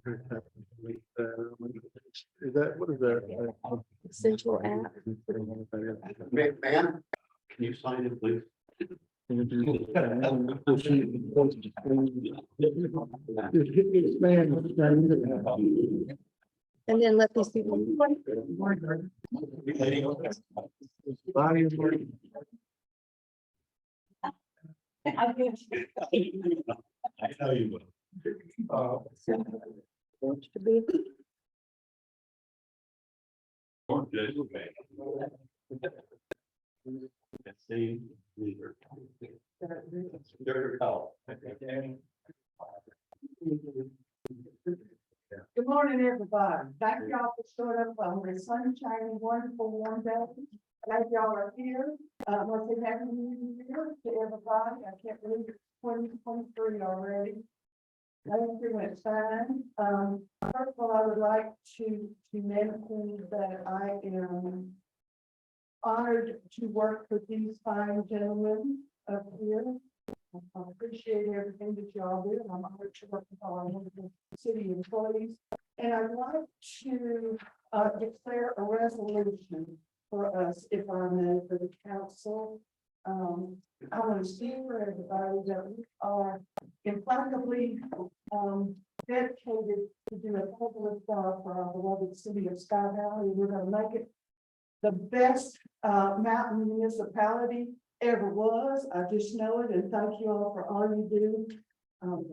Is that, what is that? Central app. Ma'am, can you sign in, please? And then let these people. I know you will. To be. Same leader. Their call. Good morning, everybody. Thank y'all for showing up on this sunshiny, wonderful, warm day. Glad y'all are here. Want to say happy New Year to everybody. I can't believe it's 2023 already. Everything went fine. First of all, I would like to mention that I am honored to work with these fine gentlemen up here. I appreciate everything that y'all do, and I'm honored to work with all our wonderful city employees. And I'd like to declare a resolution for us, if I may, for the council. I want to see for everybody that we are implacably dedicated to do a fabulous job for our beloved city of Sky Valley. We're going to make it the best mountain municipality ever was. I just know it, and thank you all for all you do.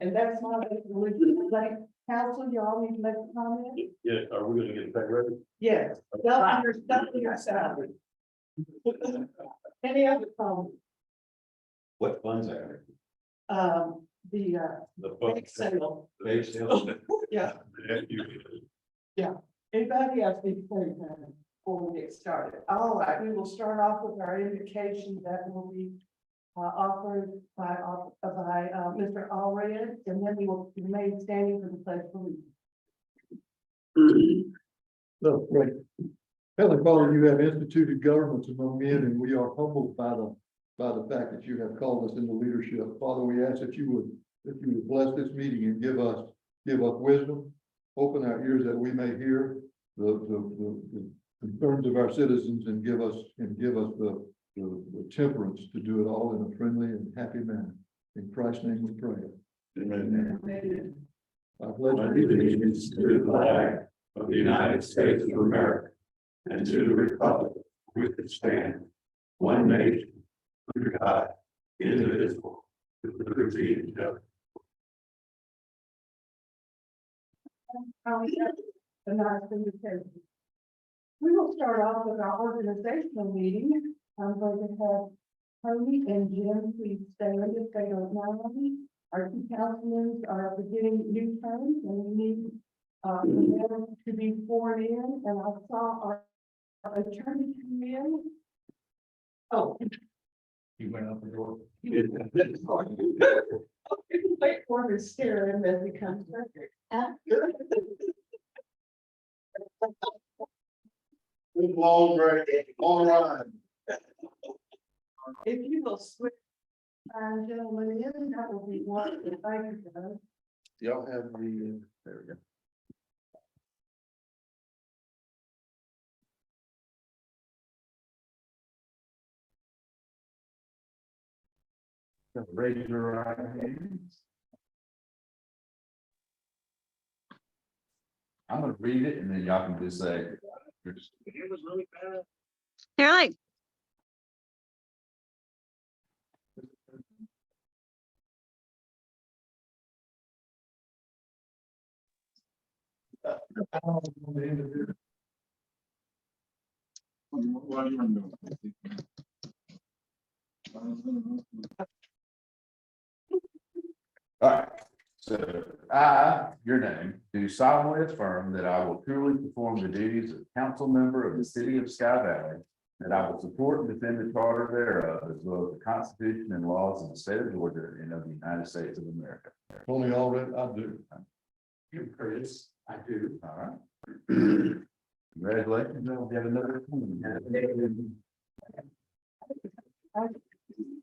And that's my resolution. Thank council, y'all need to make a comment. Yeah, are we gonna get that ready? Yes, double your salary. Any other comments? What funds are The the bake sale. Bake sale. Yeah. Anybody else need to say anything before we get started? All right, we will start off with our indication that will be offered by Mr. Allred, and then we will remain standing for the pledge of allegiance. So, great. Heavenly Father, you have instituted governments among men, and we are humbled by the fact that you have called us into leadership. Father, we ask that you would bless this meeting and give us wisdom, open our ears that we may hear the concerns of our citizens, and give us the temperance to do it all in a friendly and happy manner. In Christ's name we pray. Amen. Amen. I pledge Allegiance to the flag of the United States of America and to the republic which it stands, one nation, under God, indivisible, with liberty and justice. A nice invitation. We will start off with our organizational meeting. I'm going to have Tony and Jim please stand if they don't mind. Our two councilmen are beginning new terms, and we need them to be sworn in. And I saw our attorney come in. Oh. You went out the door. Wait for him to stare him as he comes back. Long break, all right. If you will switch, gentlemen, in, that will be wonderful. Thank you, guys. Y'all have the, there we go. Raise your right hand. I'm gonna read it and then y'all can just say. It was really bad. They're like, All right, so I, your name, do solemnly affirm that I will truly perform the duties of council member of the city of Sky Valley, that I will support and defend the charter thereof, as well as the Constitution and laws of the state of Georgia and of the United States of America. Only already, I do. You, Chris, I do. All right. Congratulations. Now we have another.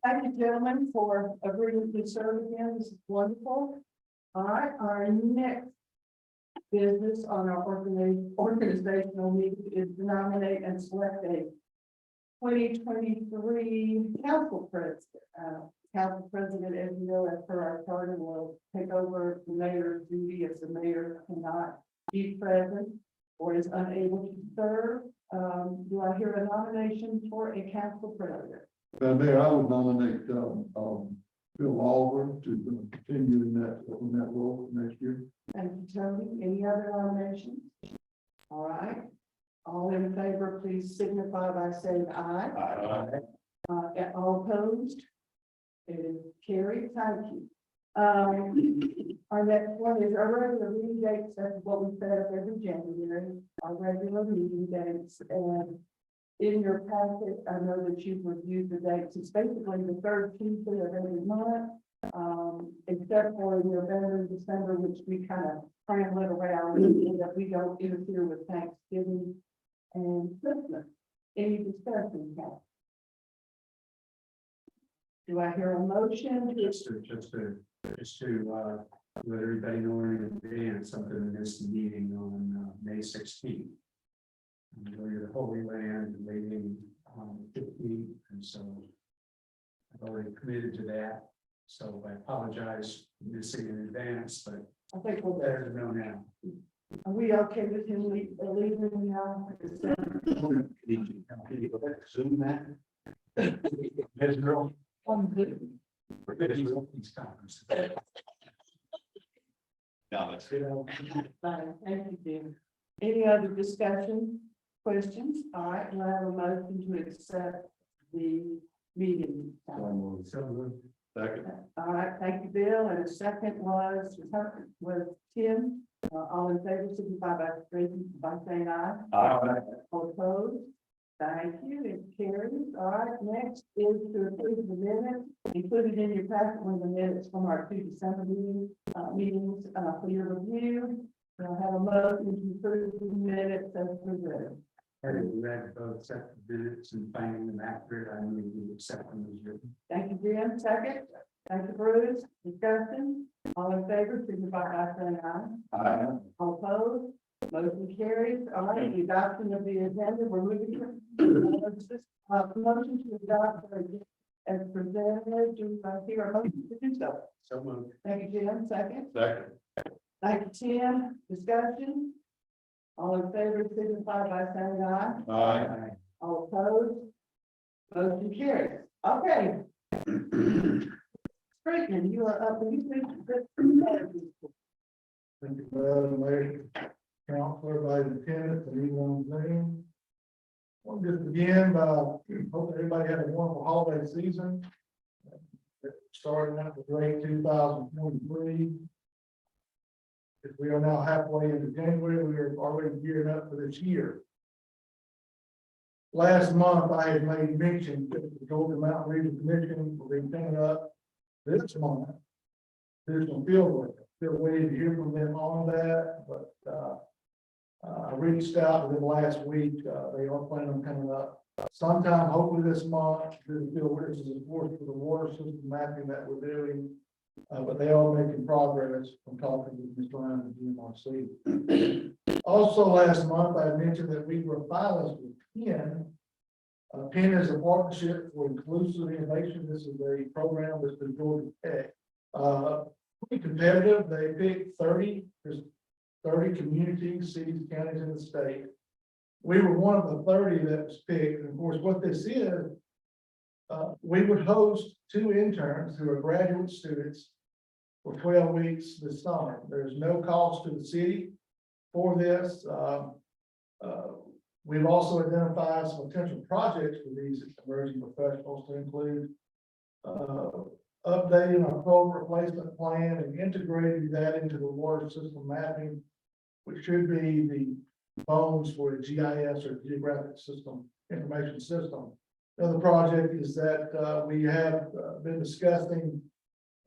Thank you, gentlemen, for agreeing to serve again. This is wonderful. All right, our next business on our organizational meeting is to nominate and select a 2023 council president. Council president, as you know, as per our charter, will take over the mayor's duty if the mayor cannot be present or is unable to serve. Do I hear a nomination for a council president? Mayor, I would nominate, Bill Oliver to continue in that role next year. Thank you, Tony. Any other nominations? All right. All in favor, please signify by saying aye. All opposed? It is carried. Thank you. Our next one is our regular meeting dates. That's what we set up every January, our regular meeting dates. And in your packet, I know that you've reviewed the dates. It's basically the third Tuesday of every month, except for in November and December, which we kind of scramble it around so that we don't interfere with Thanksgiving and Christmas. Any discussion, Kat? Do I hear a motion? Just to let everybody know in advance, something in this meeting on May 16th. We're the Holy Land and leaving on 15th, and so I've already committed to that. So I apologize for missing in advance, but I think we'll better to know now. Are we okay with him leaving now? Can you go back to Zoom that? Israel. Israel, these conferences. No, that's good. Fine, thank you, Jim. Any other discussion, questions? All right, we'll have a motion to accept the meeting. Second. All right, thank you, Bill. And a second was Tim. All in favor, signify by saying aye. All opposed? Thank you. It carries. All right, next is to approve the minutes included in your packet when the minutes from our 2 December meetings for your review. I'll have a motion to approve the minutes as presented. Having read both set of minutes and finding them accurate, I move we accept them as written. Thank you, Jim. Second. Thank you, Bruce. Discussion. All in favor, signify by saying aye. All opposed? Motion carries. All right, the adoption of the agenda, we're moving to motion to adopt the agenda as presented. Do I hear a motion to do so? So moved. Thank you, Jim. Second. Second. Thank you, Tim. Discussion. All in favor, signify by saying aye. Aye. All opposed? Motion carries. Okay. Straightman, you are up. You Thank you, Madam Mayor, Council, everybody in attendance, and anyone on Zoom. I'll just begin by hoping everybody had a wonderful holiday season. Starting out the great 2023. If we are now halfway into January, we are already gearing up for this year. Last month, I had made mention that the Georgia Mountain Region Commission will be coming up this month. There's some field work. Still waiting to hear from them on that, but I reached out to them last week. They are planning on coming up sometime, hopefully this month. The field work is of course for the water system mapping that we're doing, but they are making progress from talking with Mr. Ryan and GMRC. Also, last month I mentioned that we were finalists with PEN. PEN is a partnership for inclusive innovation. This is a program that's been Georgia Tech. Pretty competitive. They picked 30. There's 30 communities, cities, counties in the state. We were one of the 30 that was picked. And of course, what this is, we would host 2 interns who are graduate students for 12 weeks this summer. There's no cost to the city for this. We've also identified some potential projects for these emerging professionals to include updating our code replacement plan and integrating that into the water system mapping, which should be the bones for the GIS or Geographic System Information System. Another project is that we have been discussing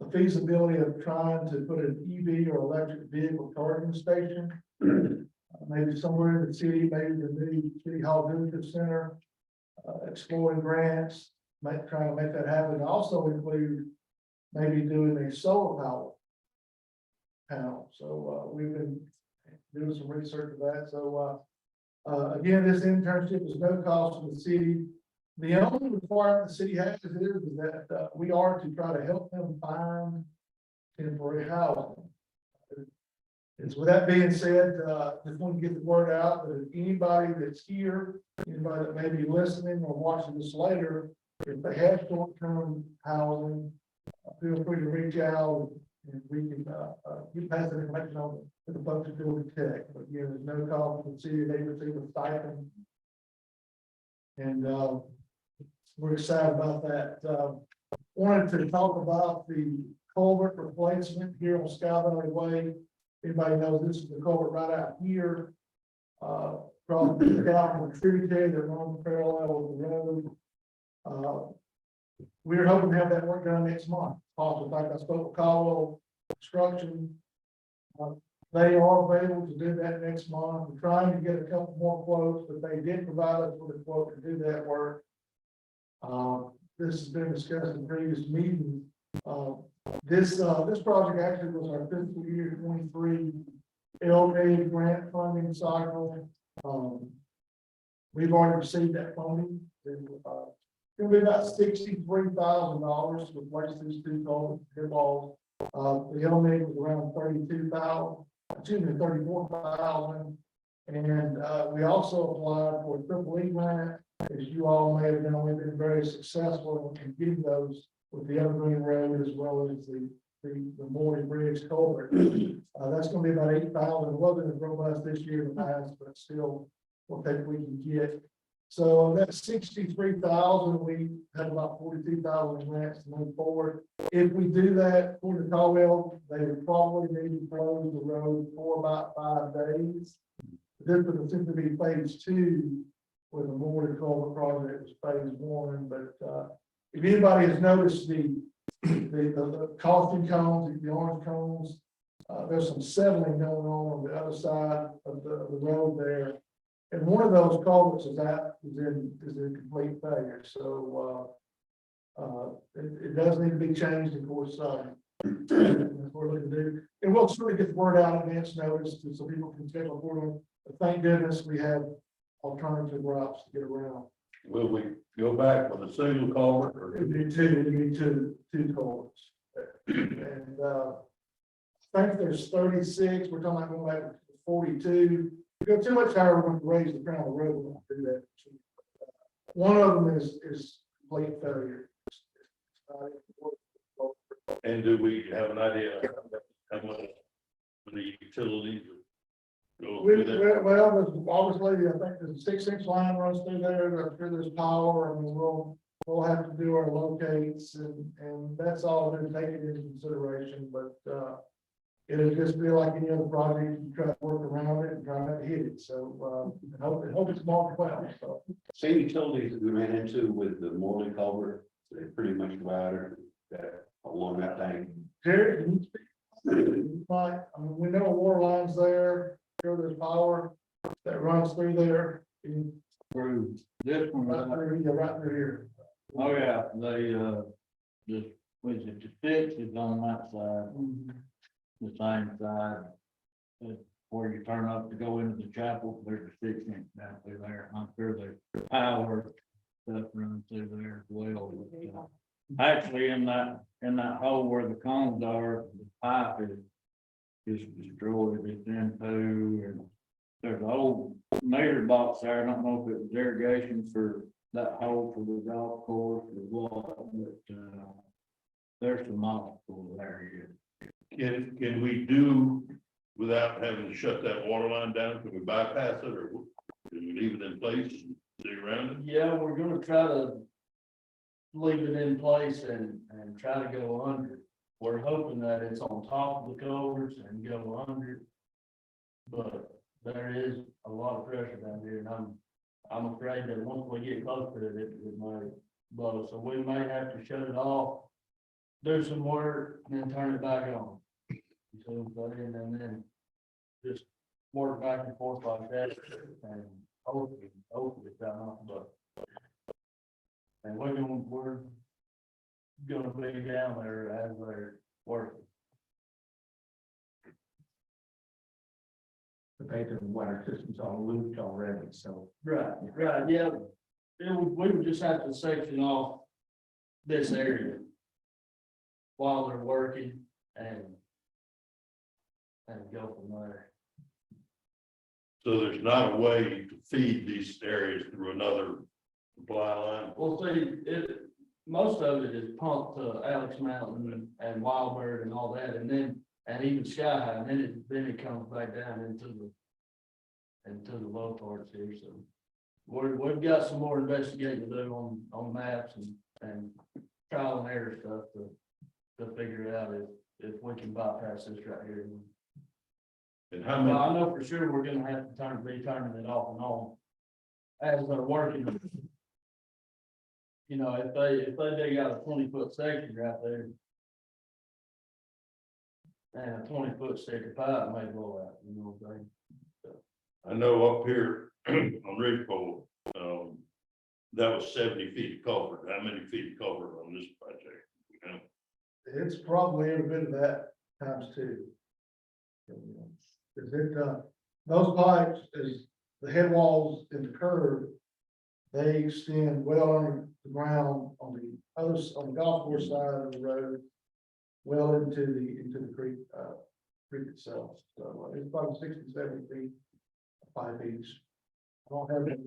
the feasibility of trying to put an EV or electric vehicle charging station, maybe somewhere in the city, maybe the new City Hall Visitor Center, exploring grants, trying to make that happen. Also include maybe doing a solar power panel. So we've been doing some research of that, so, again, this internship is no cost to the city. The only requirement the city has here is that, we are to try to help them find temporary housing. And so with that being said, just want to get the word out that if anybody that's here, anybody that may be listening or watching this later, if they have short-term housing, feel free to reach out and we can, get past the information on to the folks at Georgia Tech. But again, there's no cost to the city, they receive a stipend. And, we're excited about that. Wanted to talk about the culvert replacement here on Sky Valley Way. Anybody knows this is the culvert right out here. From the tributary that runs parallel with the road. We're hoping to have that work done next month. Also, in fact, I spoke with Caldwell Construction. They are available to do that next month. We're trying to get a couple more quotes, but they did provide us with a quote to do that work. This has been discussed in previous meetings. This project actually was our fiscal year 23 LA grant funding cycle. We've already received that funding. It's gonna be about $63,000 to replace these two walls. The LA was around 34,000. And we also applied for a triple E grant. As you all may have known, we've been very successful in getting those with the Evergreen Road as well as the Valley Reg culvert. That's gonna be about 8,000. It wasn't as robust this year in the past, but still, we'll think we can get. So that's 63,000. We had about 42,000 grants to move forward. If we do that for the Caldwell, they would probably need to close the road for about 5 days. This would essentially be phase 2, where the Morley culvert project was phase 1. But if anybody has noticed the caution cones, the orange cones, there's some settling going on the other side of the road there. And one of those culverts is in complete failure. So it does need to be changed, of course. That's what we're looking to do. And we'll certainly get the word out in advance notice so people can schedule for them. But thank goodness we have alternative routes to get around. Will we go back with a single culvert or? It'd be two culverts. And I think there's 36. We're talking about going back to 42. If we go too much higher, we're going to raise the crown of the road. We won't do that. One of them is complete failure. And do we have an idea how much the utilities go through that? Well, there's obviously, I think there's a 6-inch line runs through there. I'm sure there's power. I mean, we'll have to do our locates and that's all been taken into consideration. But it'll just be like any other project. You try to work around it and try not to hit it. So I hope it's marked well. So. Same utilities that we ran into with the Morley culvert, they pretty much routed that along that thing. Jerry, can you speak? Mike, I mean, we know a water line's there. Sure, there's power that runs through there. Through this one, Right through here. oh yeah, they, just, was it the 6 is on that side, the same side. Where you turn up to go into the chapel, there's a 6-inch down through there. I'm sure there's power stuff running through there as well. But, actually, in that hole where the cones are, the pipe is destroyed. It's into, and there's an old meter box there. I don't know if it was irrigation for that hole for the golf course or what, but there's some obstacles there yet. Can we do without having to shut that water line down? Can we bypass it or do we leave it in place and dig around it? Yeah, we're gonna try to leave it in place and try to go under. We're hoping that it's on top of the culverts and go under. But there is a lot of pressure down here, and I'm afraid that once we get close to it, it might blow. So we may have to shut it off, do some work, and then turn it back on. So, and then just work back and forth like that, and hopefully it's not, but. And we're gonna be down there as they're working. debate of the water system's all looped already, so. Right, yeah. We would just have to section off this area while they're working and go from there. So there's not a way to feed these areas through another supply line? Well, see, most of it is pumped to Alex Mountain and Wildbird and all that, and even Sky High, and then it comes back down into the low parts here, so. We've got some more investigating to do on maps and trial and error stuff to figure out if we can bypass this right here. And how Well, many, I know for sure we're gonna have to be turning it off and on as they're working. You know, if they dig out a 20-foot section right there, and a 20-foot stick of pipe may blow out, you know what I'm saying? I know up here on Ridgepole, that was 70 feet of culvert. How many feet of culvert on this project? You know? It's probably every bit of that times two. Cause those pipes, is the head walls and the curb, they extend well under the ground on the golf course side of the road, well into the creek itself. So it's about 60, 70 feet of pipe each. I don't have it.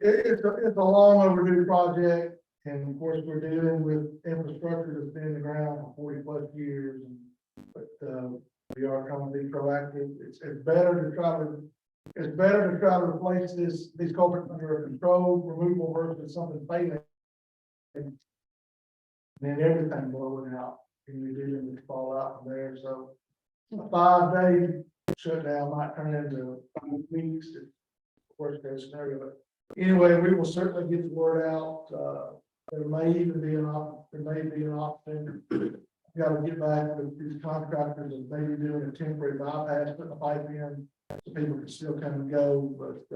It's a long overdue project, and of course, we're dealing with infrastructure that's been in the ground for 40+ years. But we are trying to be proactive. It's better to try to replace these culverts under a controlled removal versus something failing. And then everything blowing out, and we do them to fall out from there. So a 5-day shutdown might turn into 5 weeks. Worst case scenario, but anyway, we will certainly get the word out. There may even be an option. Got to get back with these contractors and maybe doing a temporary bypass, putting a pipe in so people can still come and go. But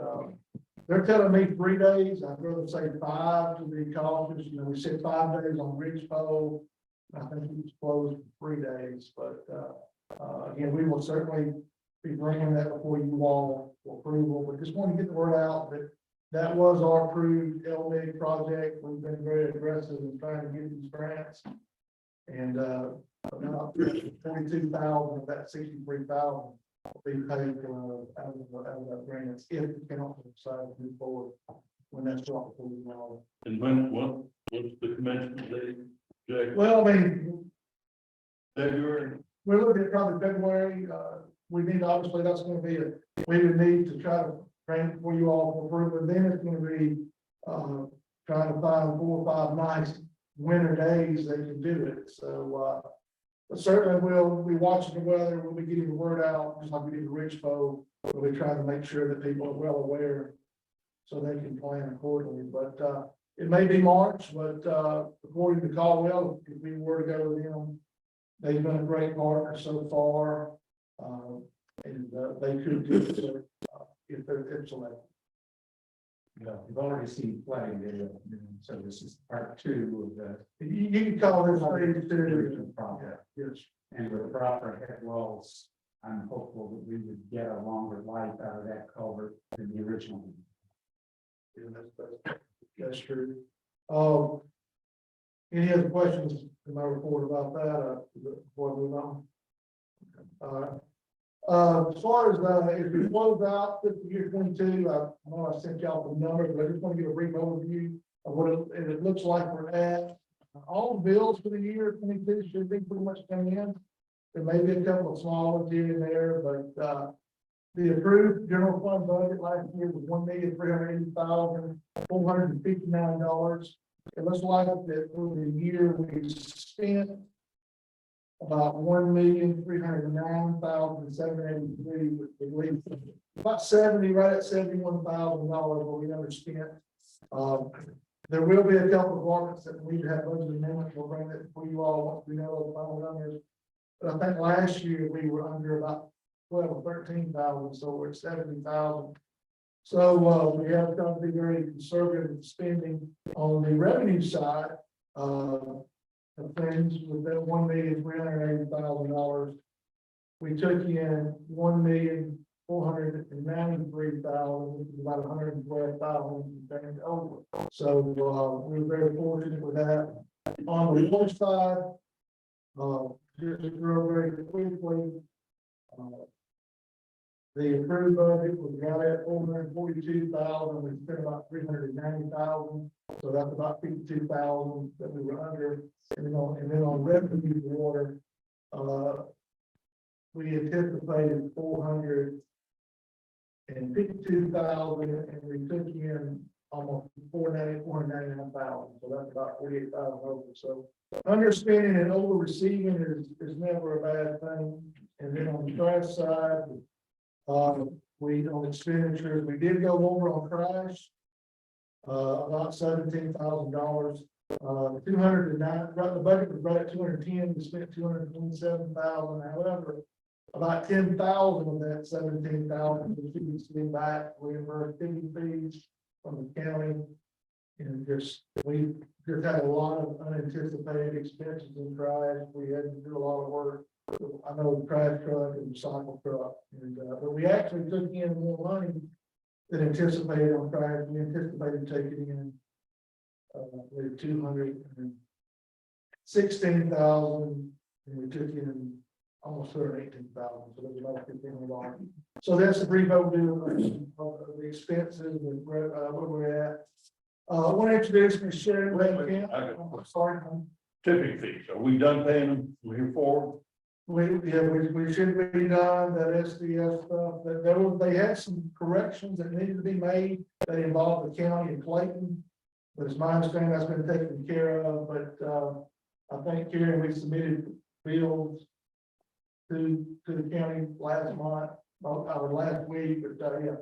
they're telling me 3 days. I'd rather say 5 to be cautious. You know, we said 5 days on Ridgepole. I think it's closed for 3 days. But again, we will certainly be bringing that before you all for approval. We just want to get the word out that that was our approved LMIG project. We've been very aggressive in trying to get these grants. And about 42,000 of that 63,000 will be paid out of that grants if the council decides to move forward when that's brought before you all. And what's the commencement date, Jay? Well, I mean, February? we're looking at probably February. We need, obviously, that's going to be we would need to try to bring it for you all for approval. Then it's going to be trying to find 4 or 5 nice winter days they can do it. So, but certainly we'll be watching the weather. We'll be getting the word out, just like we did the Ridgepole. We'll be trying to make sure that people are well aware so they can plan accordingly. But it may be March, but according to Caldwell, if we were to go with them, they've been a great partner so far. And they could do it if they're selected. We've already seen flooding there, so this is part 2 of the. You can call this phase 2 project. Yes. And with proper head walls, I'm hopeful that we would get a longer life out of that culvert than the original one. Yeah, that's true. Any other questions in my report about that, before I move on? As far as if we close out fiscal year 22, I know I sent y'all the numbers, but I just want to give a brief overview of what it looks like we're at. All the bills for the year 22 should be pretty much coming in. There may be a couple of small ones here and there, but the approved general fund budget last year was $1,380,459. It looks like that for the year we spent about $1,309,783, which I believe about 70, right at $71,000 what we underspent. There will be a couple of departments that we need to have budget amendments. We'll bring that for you all once we know the final numbers. But I think last year we were under about 12 or 13,000, so we're at 70,000. So we have to be very conservative in spending on the revenue side. Of things with that $1,380,000. we took in 1,493,000, which is about 112,000 things over. So, we were very fortunate with that. On the water side, just to grow very quickly, the approved budget was right at 442,000, we spent about 390,000, so that's about 52,000 that we were under. And then on revenue water, we anticipated 452,000, and we took in almost 499,000, so that's about 48,000 over. So underspending and over receiving is never a bad thing. And then on the trash side, we, on expenditures, we did go over on trash, about $17,000. 209, the budget was right at 210, we spent 227,000, however, about 10,000 of that 17,000 was previously back, reimbursed fees from the county. And we just had a lot of unanticipated expenses in trash, we had to do a lot of work. I know the trash truck and the cycle truck, but we actually took in more money than anticipated on trash. We anticipated taking in with 216,000, and we took in almost 218,000, so there's about 15,000. So that's a brief overview of the expenses and where we're at. I want to introduce Ms. Sharon. I'm sorry. Tipping fees, are we done paying them moving forward? We should be done, that SDS stuff, that they had some corrections that needed to be made that involved the county and Clayton. But it's my understanding that's been taken care of, but, I think, Karen, we submitted bills to the county last month, or last week, but, yeah.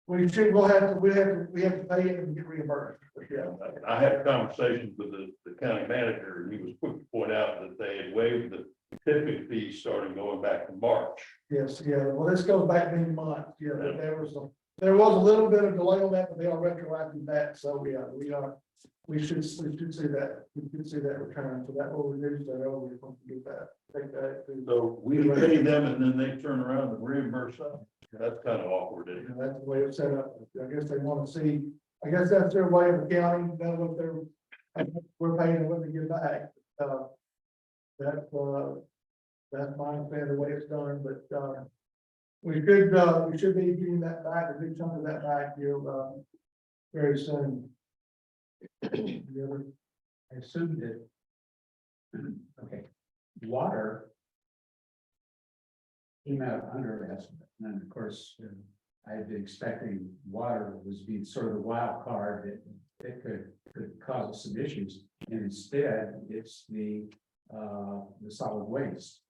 We have to pay it and get reimbursed. Yeah. I had conversations with the county manager, and he was quick to point out that they had waived the tipping fees starting going back to March. Yes, yeah, well, this goes back many months, yeah, there was a little bit of delay on that, but they are retroactive back, so yeah, we should see that, return, so that will reduce that over, we're going to get that, take that. So we pay them and then they turn around and reimburse us. That's kind of awkward, isn't it? And that's the way it's set up, I guess they want to see, I guess that's their way of accounting, that's what we're paying and what they get back. That's my understanding the way it's done, but, we should be getting that back, a big chunk of that back here, very soon. I assume that. Okay, water. Came out under estimate, and of course, I had been expecting water was being sort of the wild card that could cause some issues. And instead, it's the solid waste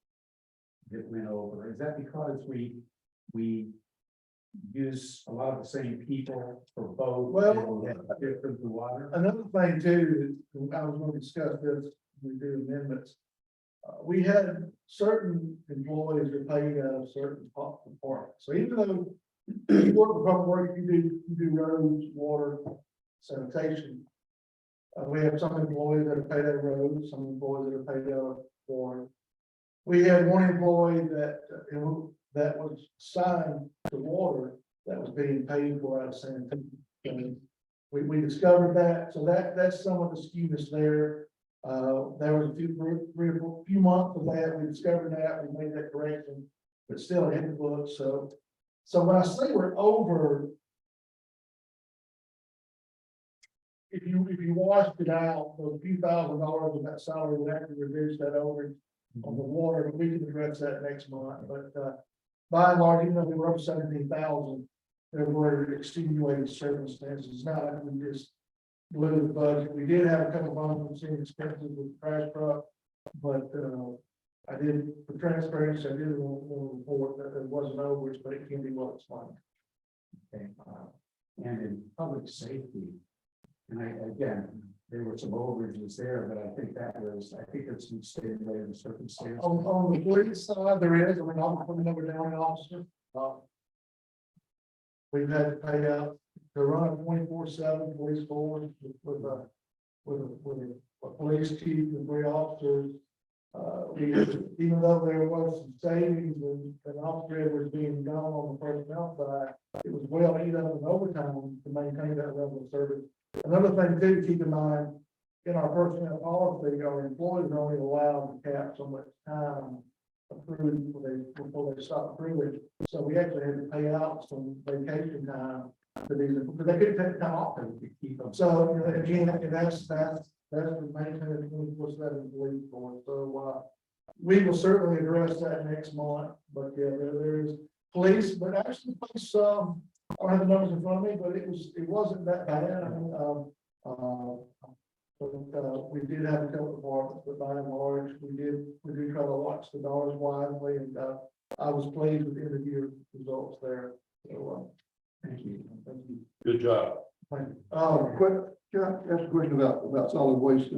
that went over. Is that because we use a lot of the same people for both? Well, different the water. Another thing too, I was going to discuss this, when we do amendments. We had certain employees that paid out of certain departments. So even though you work for public work, you do roads, water, sanitation. We have some employees that are paid out of roads, some employees that are paid out of water. We had one employee that was assigned to water that was being paid for out of sanitation. We discovered that, so that's some of the skewness there. There was a few months of that, we discovered that, we made that correction, but still it hit the books, so when I say we're over, if you washed it out, those few $1,000s of that salary would actually reduce that over on the water, but we can address that next month, but, by and large, even though we were up 17,000, there were extenuating circumstances, it's not like we just blew the budget. We did have a couple of unforeseen expenses with the trash truck, but I did, for transparency, I did a little report that it wasn't overage, but it can be well explained. Okay, and in public safety, and again, there were some overages there, but I think there's some state related circumstances. On the police side, there is, I mean, I'll put the number down, officer. We've had to pay out to run a 24/7 police force with a police chief and 3 officers. Even though there was some savings and Austria was being done on the personnel side, it was well eat up in overtime to maintain that level of service. Another thing too, to keep in mind, in our personnel policy, our employees are only allowed to cap so much time approved before they stop approving. So we actually had to pay out some vacation time to these, because they couldn't take time off to keep them. So, you know, again, that's the maintenance 24/7 police force. So, we will certainly address that next month, but yeah, there is police, but actually police, I don't have the numbers in front of me, but it wasn't that bad. I mean, we did have a couple of departments, but by and large, we do try to watch the dollars wisely, and, I was pleased with the end of year results there. So, thank you. Thank you. Good job. Thank you. Quick, can I ask a question about solid waste?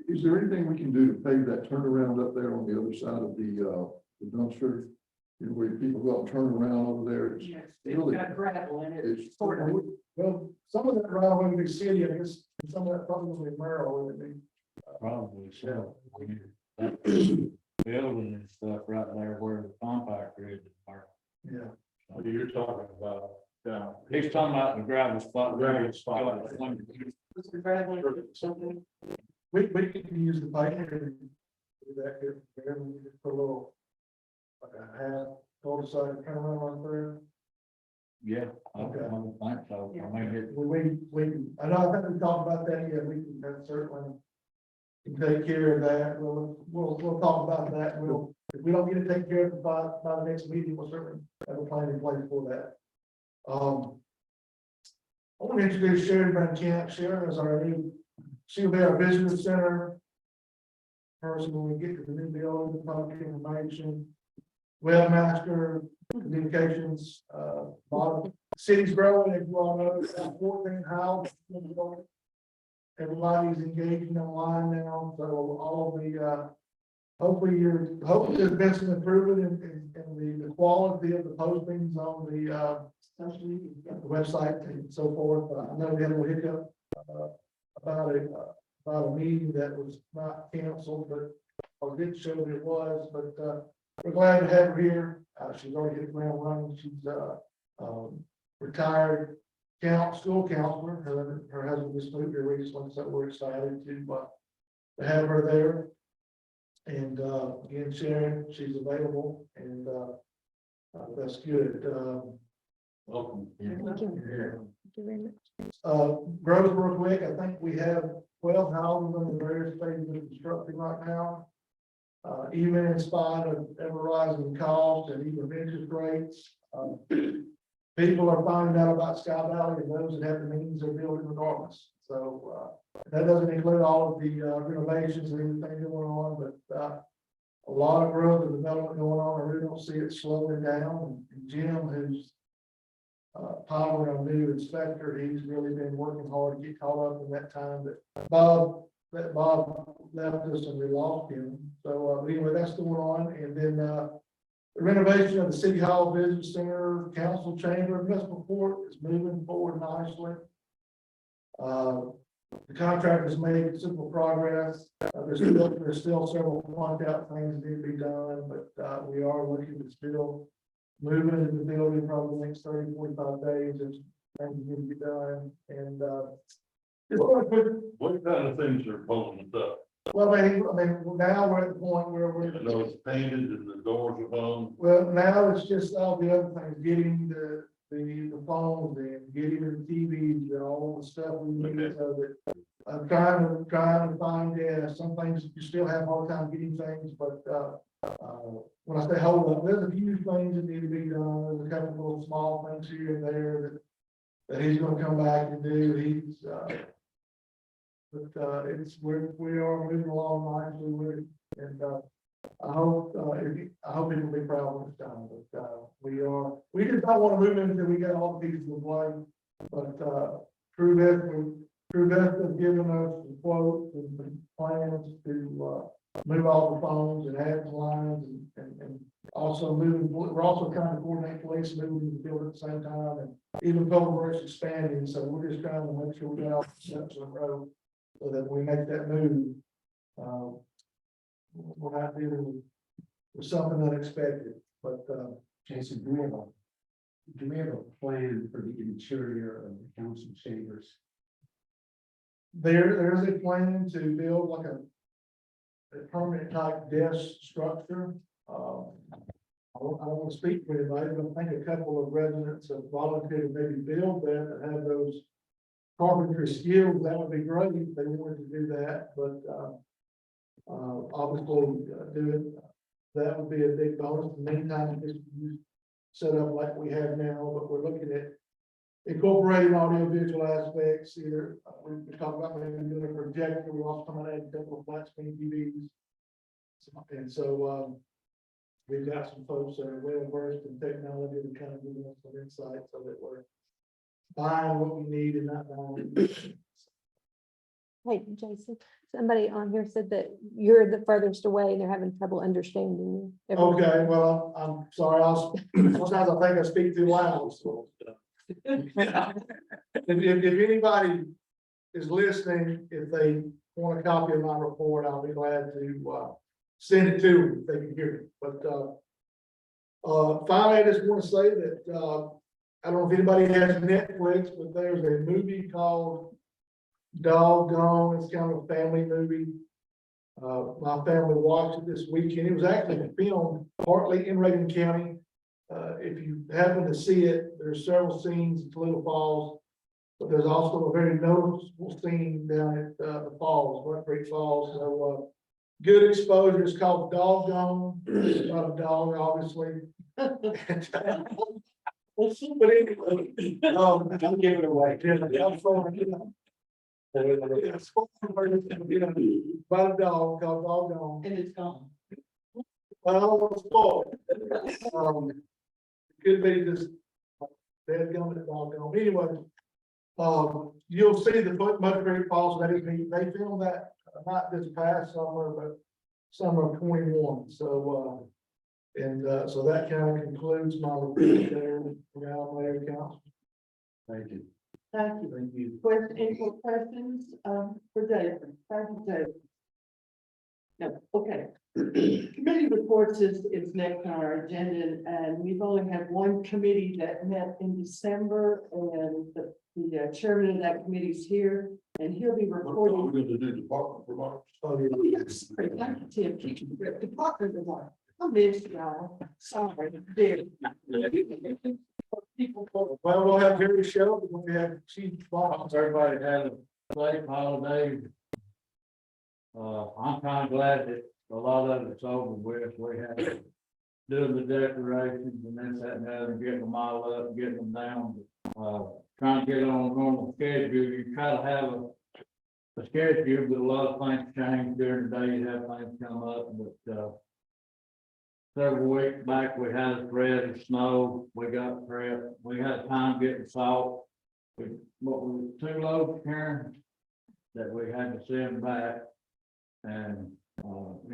Is there anything we can do to pave that turnaround up there on the other side of the dumpster? You know, where people go out and turn around over there? Yes, really- it's got gravel in it. It's, Well, some of that around in the big city, I guess, some of that probably Merrill, would be. Probably so. That building and stuff right there where the compactor is. Yeah. You're talking about down. He's talking about the gravel spot. Gravel spot. Was the gravel in it, something? We can use the pipe and do that here, there, and we just put a little, like a half, cul-de-sac, turn around on through. Yeah, I don't think so. I mean, it, I know, I think we talked about that, yeah, we can, that certainly can take care of that, we'll talk about that, if we don't get it taken care of by the next meeting, we'll certainly have a plan in place for that. I want to introduce Sharon Van Camp. Sharon is our new, she'll be our business center person when we get to the new building, public information, webmaster, communications, city's growing, as you all know, it's got 14 houses. Everybody's engaging online now, so all of the, hopefully there's been some improvement in the quality of the postings on the website and so forth. I know we had a little hiccup, about a meeting that was not canceled, but or did show that it was, but, we're glad to have her here. She's already hit the ground running. She's retired school counselor. Her husband just moved here recently, so we're excited to have her there. And again, Sharon, she's available, and that's good. Welcome. Thank you. Thank you very much. Growth real quick, I think we have 12 houses in the various stages of construction right now. Even in spite of ever rising costs and even interest rates, people are finding out about Sky Valley, and those that have the means are building regardless. So that doesn't include all of the renovations and everything going on, but a lot of growth and development going on. I really don't see it slowing down. And Jim, who's Power, our new inspector, he's really been working hard to get caught up in that time that Bob left us and we lost him. So anyway, that's going on. And then the renovation of the City Hall Visitor Center, Council Chamber, Municipal Court is moving forward nicely. The contract has made considerable progress. There's still several plugged out things that need to be done, but we are looking to still moving into the building probably the next 30, 45 days. There's things need to be done. And just want to put, What kind of things are pulling it up? well, I mean, now we're at the point where I know it's painted and the doors are hung. well, now it's just all the other things, getting the phones in, getting the TVs and all the stuff we need, so that I'm trying to find, some things you still have a hard time getting things, but, when I say hold up, there's a few things that need to be done. There's a couple of little small things here and there that he's gonna come back and do. We are moving along nicely with it, and, I hope it will be proud of us done, but, we just don't want to move in until we get all the pieces of play. But, True Best has given us some quotes and plans to, move all the phones and add lines and also we're also trying to coordinate police moving the building at the same time, and even Public Works expanding, so we're just trying to make sure we get all the steps in a row so that we make that move. we're not dealing with something unexpected, but, Jason, do we have a plan for the interior of the council chambers? there's a plan to build like a permanent type desk structure. I don't want to speak for anybody, but I think a couple of residents have volunteered to maybe build that and have those carpentry skills. That would be great if they wanted to do that, but, obviously, do it. That would be a big bonus. In the meantime, just use set up like we have now, but we're looking at incorporating audio visual aspects, either, we talked about maybe doing a projector, we also come out and add a couple of flat screen TVs. And so, we've got some folks that are well versed in technology to kind of give us some insight so that we're buying what we need and not buying. Hey, Jason, somebody on here said that you're the furthest away and they're having trouble understanding you. Okay, well, I'm sorry, sometimes I think I speak too loud, so. If anybody is listening, if they want a copy of my report, I'll be glad to, send it to them if they can hear it, but, finally, I just want to say that, I don't know if anybody has Netflix, but there's a movie called Doggone. It's kind of a family movie. My family watched it this weekend. It was actually filmed partly in Reagan County. If you happen to see it, there's several scenes at Little Falls, but there's also a very noticeable scene down at the falls, Buck Creek Falls. So good exposure. It's called Doggone. It's not a dog, obviously. But anyway, Don't give it away. About a dog called Doggone. And it's gone. Well, it's spoiled. Could be just dead gum at Doggone. Anyway, you'll see the Mud Creek Falls. They filmed that not this past summer, but summer of 21. So, so that kind of concludes my report there. Around Mayor Council. Thank you. Thank you. Thank you. Any more questions, for David? Thank you, David. No, okay. Committee reports is next on our agenda, and we've only had one committee that met in December, and the chairman of that committee is here, and he'll be reporting. We're going to do department remarks. Oh, Oh, yes, sorry, thank you, Tim. Keep your department remarks. I missed y'all. Sorry, dear. People. well, we'll have Jerry show, but we have Chief Bob. Everybody had a safe holiday. I'm kind of glad that a lot of it's over with. We had doing the decorations and this, that, and the other, getting them all up, getting them down. Trying to get on a normal schedule. You try to have a schedule, but a lot of things change during the day. You have things come up, but several weeks back, we had a threat of snow. We got prepped. We had time getting salt. What was 2 loads, Karen, that we had to send back. And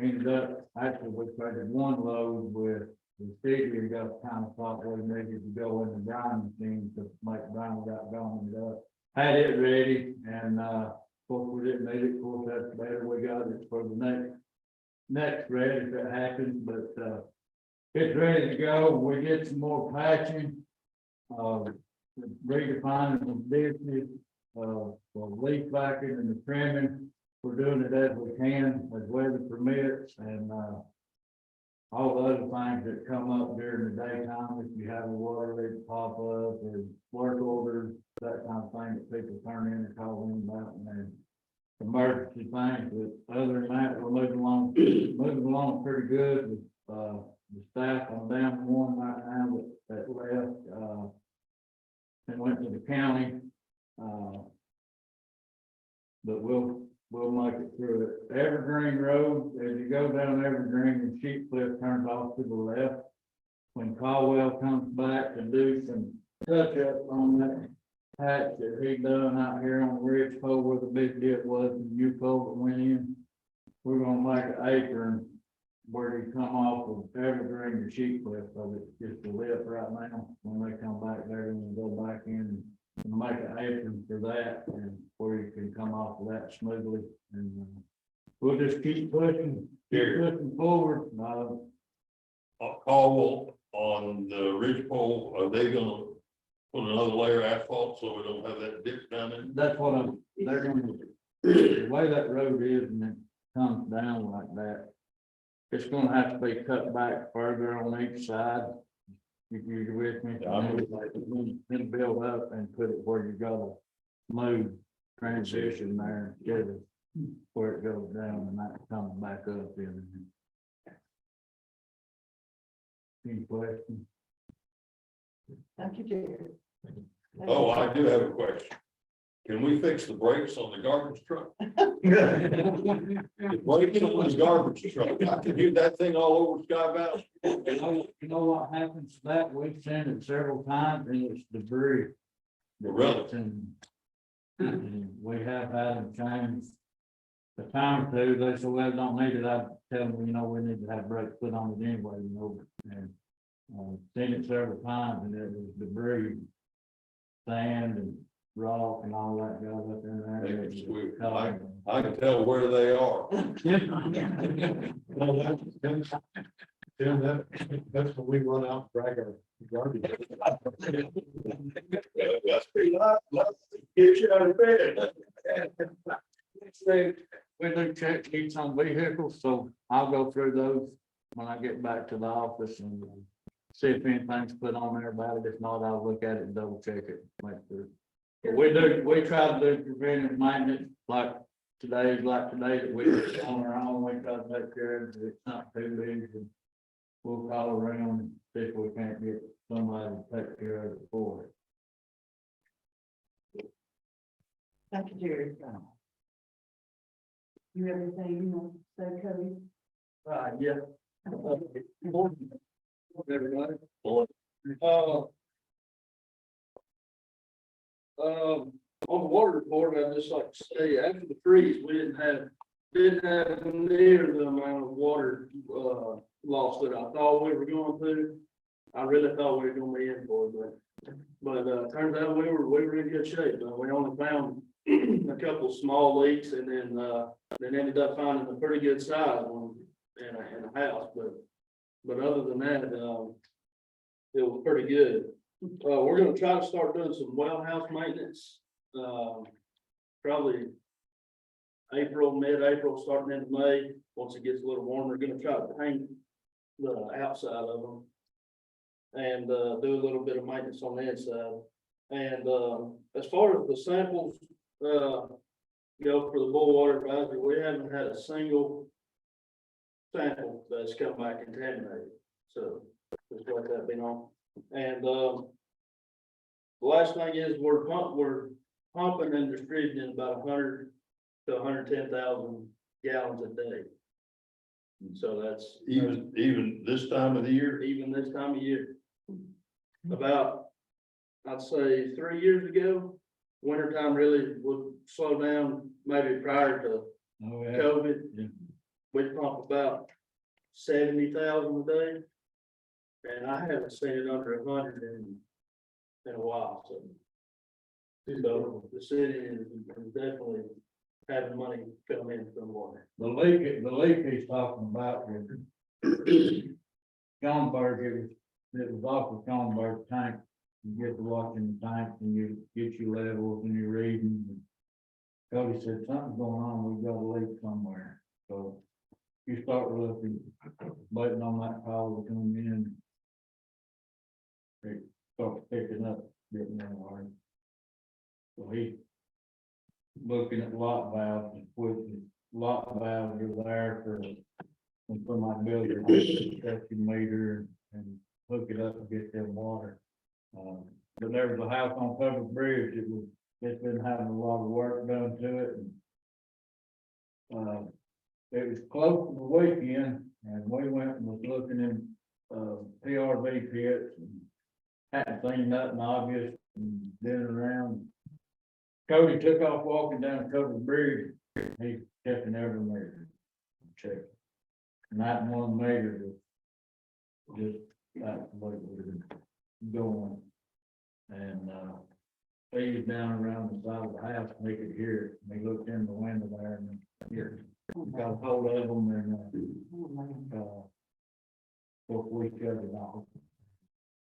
ended up, actually, we traded 1 load with the city. Got kind of thought we needed to go in the grinding machine to make grind got going it up. Had it ready, and of course, we didn't need it. Of course, that's better. We got it for the next red if it happens, but it's ready to go. We get some more patching, redefining the business, the leaf backing and the trimming. We're doing it as we can, as weather permits, and all the other things that come up during the daytime. If you have a water leak pop up or work orders, that kind of thing that people turn in and call in about, and then emergency things. But other than that, we're moving along pretty good with the staff. I'm down to 1 right now that left and went to the county. But we'll make it through it. Evergreen Road, as you go down Evergreen, the Sheep Cliff turns off to the left. When Caldwell comes back to do some touch up on that patch that he done out here on the ridge pole where the big dip was and new culvert went in, we're gonna make an apron where you come off of Evergreen to Sheep Cliff, so it's just a lip right now. When they come back there, and we'll go back in and make an apron for that, and where you can come off of that smoothly. And we'll just keep pushing forward, A call on the ridge pole, are they gonna put another layer of asphalt so we don't have that dip down in? that's what they're gonna, the way that road is and it comes down like that. It's gonna have to be cut back further on each side. If you're with me. Yeah, I'm with Then build up and put it where you gotta move, transition there, get it where it goes down and that comes back up in. Any questions? Thank you, Jerry. Oh, I do have a question. Can we fix the brakes on the garbage truck? The brakes on the garbage truck, I can hear that thing all over Sky Valley. You know what happens to that? We've seen it several times and it's debris. Really? And we have had them change. The time or two, they said, well, don't need it. I tell them, you know, we need to have brakes put on it anyway, you know. And seen it several times and it was debris, sand and rock and all that goes up in there. They can sweep. I can tell where they are. Tim, that's when we run out, drag our garbage. That's pretty loud. Get you out of bed. We do check each on vehicles, so I'll go through those when I get back to the office and see if anything's put on there about it. If not, I'll look at it and double check it, make sure. But we try to do preventive maintenance today that we do on our own. We try to take care of it. It's not too big. And we'll call around and see if we can't get somebody to take care of it for it. Thank you, Jerry. You have anything you want to say, Cody? Yeah. Everybody. On the water report, I'd just like to say, after the freeze, we didn't have near the amount of water, loss that I thought we were going to. I really thought we were gonna be in for it, but turns out we were in good shape. We only found a couple of small leaks and then ended up finding a pretty good size one in a house, but other than that, it was pretty good. We're gonna try to start doing some well house maintenance, probably mid-April, starting into May. Once it gets a little warmer, we're gonna try to paint the outside of them and do a little bit of maintenance on the inside. And as far as the samples go for the boil water advisory, we haven't had a single sample that's come back contaminated. So just let that be known. And the last thing is we're pumping and distributing about 100 to 110,000 gallons a day. So that's Even this time of the year? even this time of year. About, I'd say 3 years ago, wintertime really would slow down, maybe prior to COVID. Yeah. We'd pump about 70,000 a day. And I haven't seen it under 100 in a while, so. So the city is definitely having money come in from water. The leak he's talking about was Schaumburg, it was off of Schaumburg tank. You get to watching the tank and you get your levels and your reading. Cody said, something's going on, we've got a leak somewhere. So you start looking, waiting on that call to come in. It starts picking up, getting in water. So he looking at lot valves, which lot valves are there for my builder, check your meter and hook it up and get them water. But there was a house on Public Bridge, it's been having a lot of work done to it. And it was close to the weekend and we went and was looking in PRV pits and hadn't seen nothing obvious and been around. Cody took off walking down Covered Bridge. He's checking every meter. Check. And that one meter was just absolutely going. And trees down around the side of the house, and they could hear it, and they looked in the window there and they hear it. Got hold of them and, before we shut it off.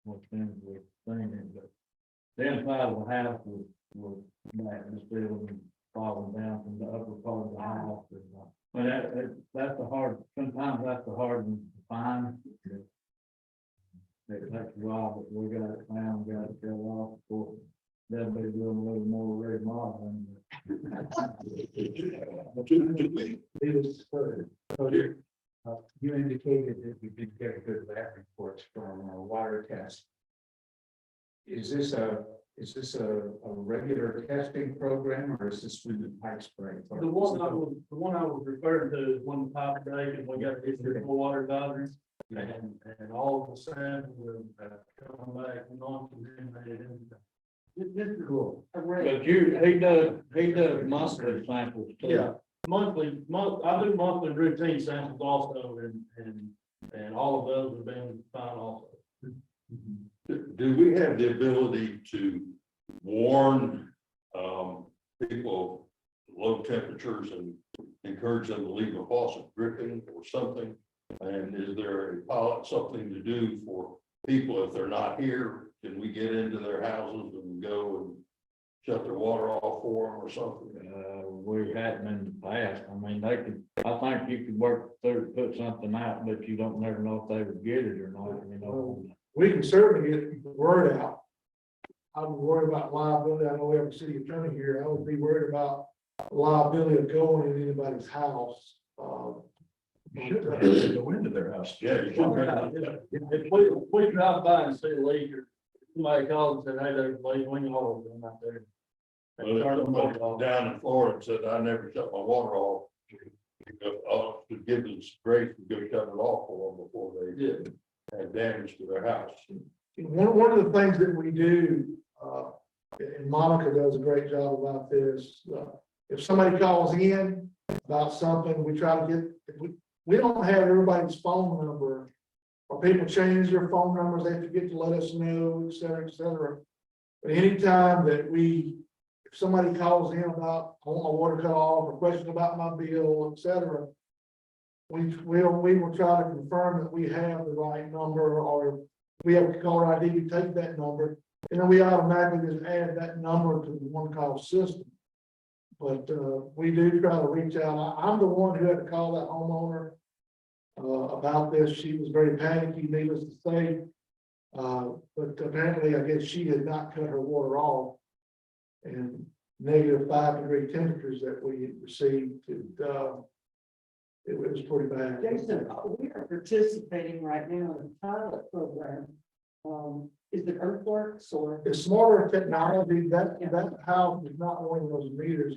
What's been the thing, but the inside of the house was back in the ceiling, falling down from the upper part of the house. But that's the hard, sometimes that's the hard one to find. It takes a while, but we got it found, got it cut off, before they'll be doing a little more remodeling. You indicated that you did get good lab reports from a water test. Is this a regular testing program, or is this when the pipes break? The one I was referring to is when the pipe break and we got to issue full water advisory. And all of the samples will come back non-contaminated. This is cool. But he does monthly samples too. Yeah, I do monthly routine samples also, and all of those have been fine also. Do we have the ability to warn, people low temperatures and encourage them to leave a faucet dripping or something? And is there a pilot, something to do for people if they're not here? Can we get into their houses and go and shut their water off for them or something? We've had them in the past. I mean, they could, I think you could work through, put something out, but you don't never know if they would get it or not, you know. We can certainly get the word out. I would worry about liability. I know we have a city attorney here. I would be worried about liability of going in anybody's house. Go into their house. Yeah. You should. If we drive by and see a leak, or somebody calls and said, hey, there's a leak, we can all of them out there. Well, there's somebody down in Florida said, I never shut my water off. To give them grace to go shut it off for them before they did have damage to their house. One of the things that we do, and Monica does a great job about this, if somebody calls in about something, we try to get, if we don't have everybody's phone number, or people change their phone numbers, they forget to let us know, et cetera, et cetera. But anytime that if somebody calls in about, I want my water cut off, or questions about my bill, et cetera, we will try to confirm that we have the right number, or we have a caller ID, we take that number, and then we automatically just add that number to the one call system. But we do try to reach out. I'm the one who had to call that homeowner about this. She was very panicky, needless to say. But apparently, I guess she had not cut her water off. And -5-degree temperatures that we received, it was pretty bad. Jason, we are participating right now in a pilot program. Is it earthworks or? It's smarter technology. That house is not one of those meters.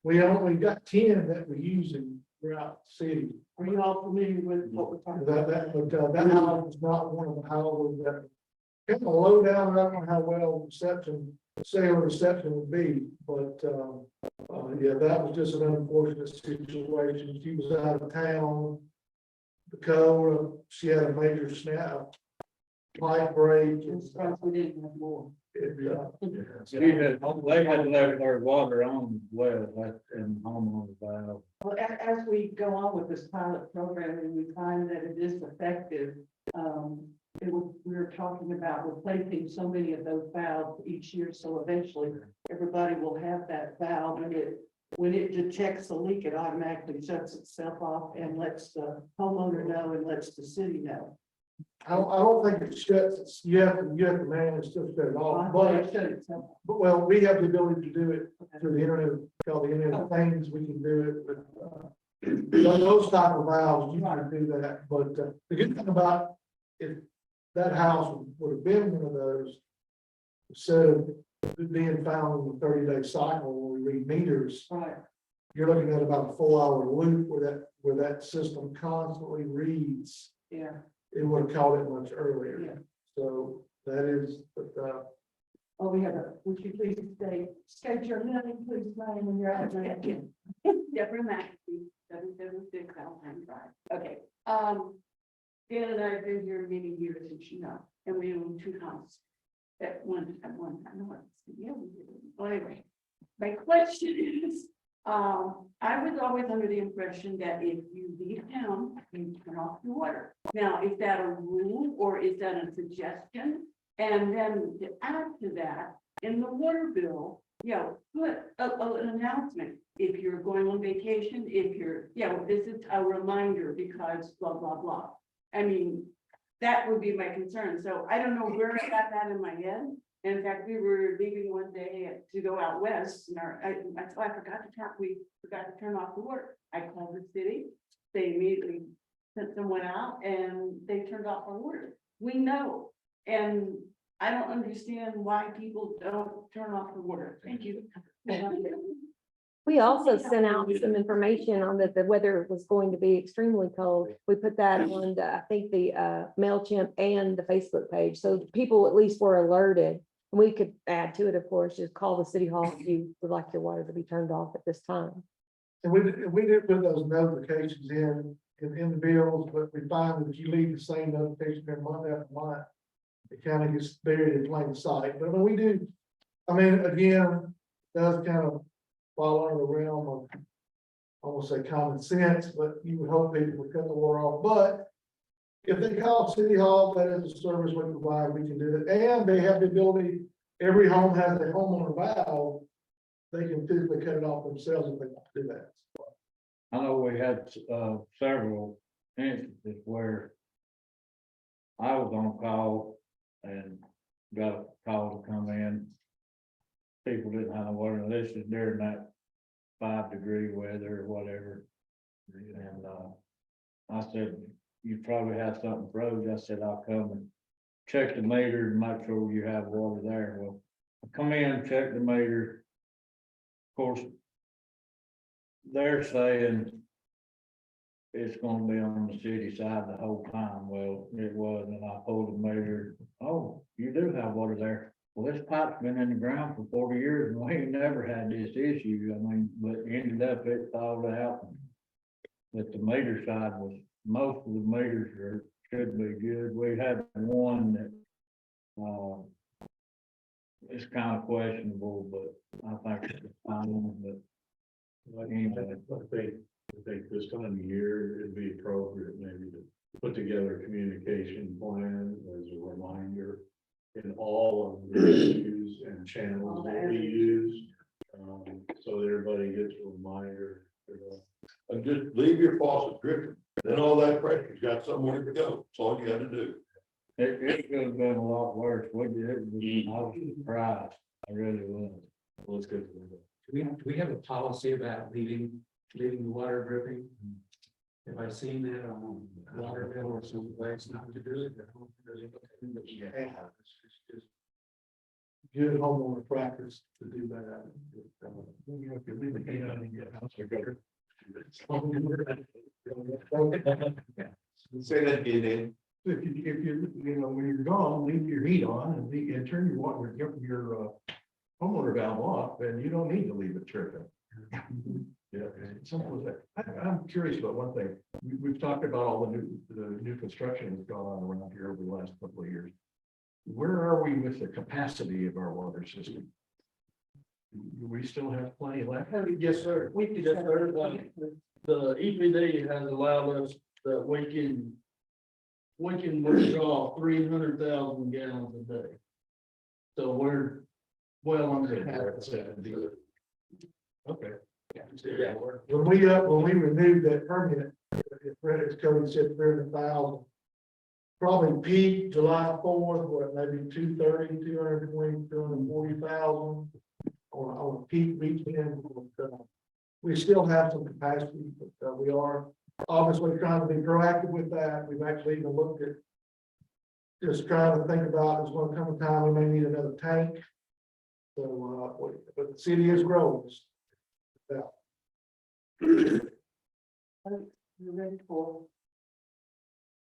We only got 10 that we're using throughout the city. Are you all familiar with what we're talking about? That house is not one of the houses that kind of low down. I don't know how well cellular reception would be, but yeah, that was just an unfortunate situation. She was out of town. She had a major pipe break. We didn't have more. They had to let their water on as well, that's in homeowner's valve. Well, as we go on with this pilot program and we find that it is effective, we're talking about replacing so many of those valves each year. So eventually everybody will have that valve, and when it detects a leak, it automatically shuts itself off and lets the homeowner know and lets the city know. I don't think it shuts. You have to manage to shut it off, but well, we have the ability to do it through the internet, called the Internet of Things. We can do it with those type of valves. You can do that, but the good thing about if that house would have been one of those, instead of it being found in the 30-day cycle where we read meters, Right. you're looking at about a 4-hour loop where that system constantly reads. Yeah. It would have caught it much earlier. Yeah. So that is, but We have would you please state your name, please, name and your address. Deborah McAfee, 776 Alpine Drive. Okay, Dan and I have been here many years, as you know, and we own 2 houses. at one time, no, yeah, we did. Well, anyway, my question is, I was always under the impression that if you leave town, you turn off your water. Now, is that a rule or is that a suggestion? And then to add to that, in the water bill, put an announcement. If you're going on vacation, if you're, this is a reminder because blah, blah, blah. I mean, that would be my concern. So I don't know where I got that in my head. In fact, we were leaving one day to go out west and we forgot to turn off the water. I called the city. They immediately sent someone out and they turned off our water. We know. And I don't understand why people don't turn off the water. Thank you. We also sent out some information on that the weather was going to be extremely cold. We put that on the, I think the MailChimp and the Facebook page. So people at least were alerted. We could add to it, of course, just call the city hall if you would like your water to be turned off at this time. And we did put those notifications in the bills, but we find that if you leave the same notification every month after month, it kind of gets buried in plain sight. But when we do, I mean, again, does kind of fall under the realm of, I won't say common sense, but you would hope people would cut the water off. But if they call City Hall, that is a service we provide, we can do it. And they have the ability, every home has a homeowner valve. They can physically cut it off themselves if they want to do that. I know we had several instances where I was on call and got a call to come in. People didn't have water, and this is during that 5-degree weather or whatever. And I said, you probably have something froze. I said, I'll come and check the meter and make sure you have water there. Well, I come in, check the meter. Of course, they're saying it's gonna be on the city side the whole time. Well, it was, and I pulled the meter. Oh, you do have water there. Well, this pipe's been in the ground for 40 years and we ain't never had this issue. I mean, but ended up it thawed out. But the meter side was, most of the meters should be good. We had one that it's kind of questionable, but I think it's fine. But anyway, I think this time of year, it'd be appropriate maybe to put together a communication plan as a reminder in all of the issues and channels that we use. So that everybody gets a reminder. And just leave your faucet dripping, then all that pressure's got somewhere to go. That's all you gotta do. it could have been a lot worse. I was surprised. I really was. Well, let's get to Do we have a policy about leaving the water dripping? Have I seen that on water bill or someplace not to do it? It's Good homeowner practice to do that. if you leave the gate on and get house or gutter. Say that again, Dan. If you, when you're gone, leave your heat on and turn your water, your homeowner valve off, and you don't need to leave it chirping. Yeah, simple as that. I'm curious about one thing. We've talked about all the new construction that's gone on around here over the last couple of years. Where are we with the capacity of our water system? Do we still have plenty left? Yes, sir. Yes, sir. The EPD has allowed us that we can withdraw 300,000 gallons a day. So we're well under capacity. Okay. Yeah, When we renewed that permit, if Reddit's code said 300,000. Probably peak July 4th, what, maybe 230, 220, 240,000 on a peak weekend. We still have some capacity, but we are obviously trying to be proactive with that. We've actually even looked at just trying to think about, there's going to come a time we may need another tank. So, but the city is growing. Yeah. You're ready for.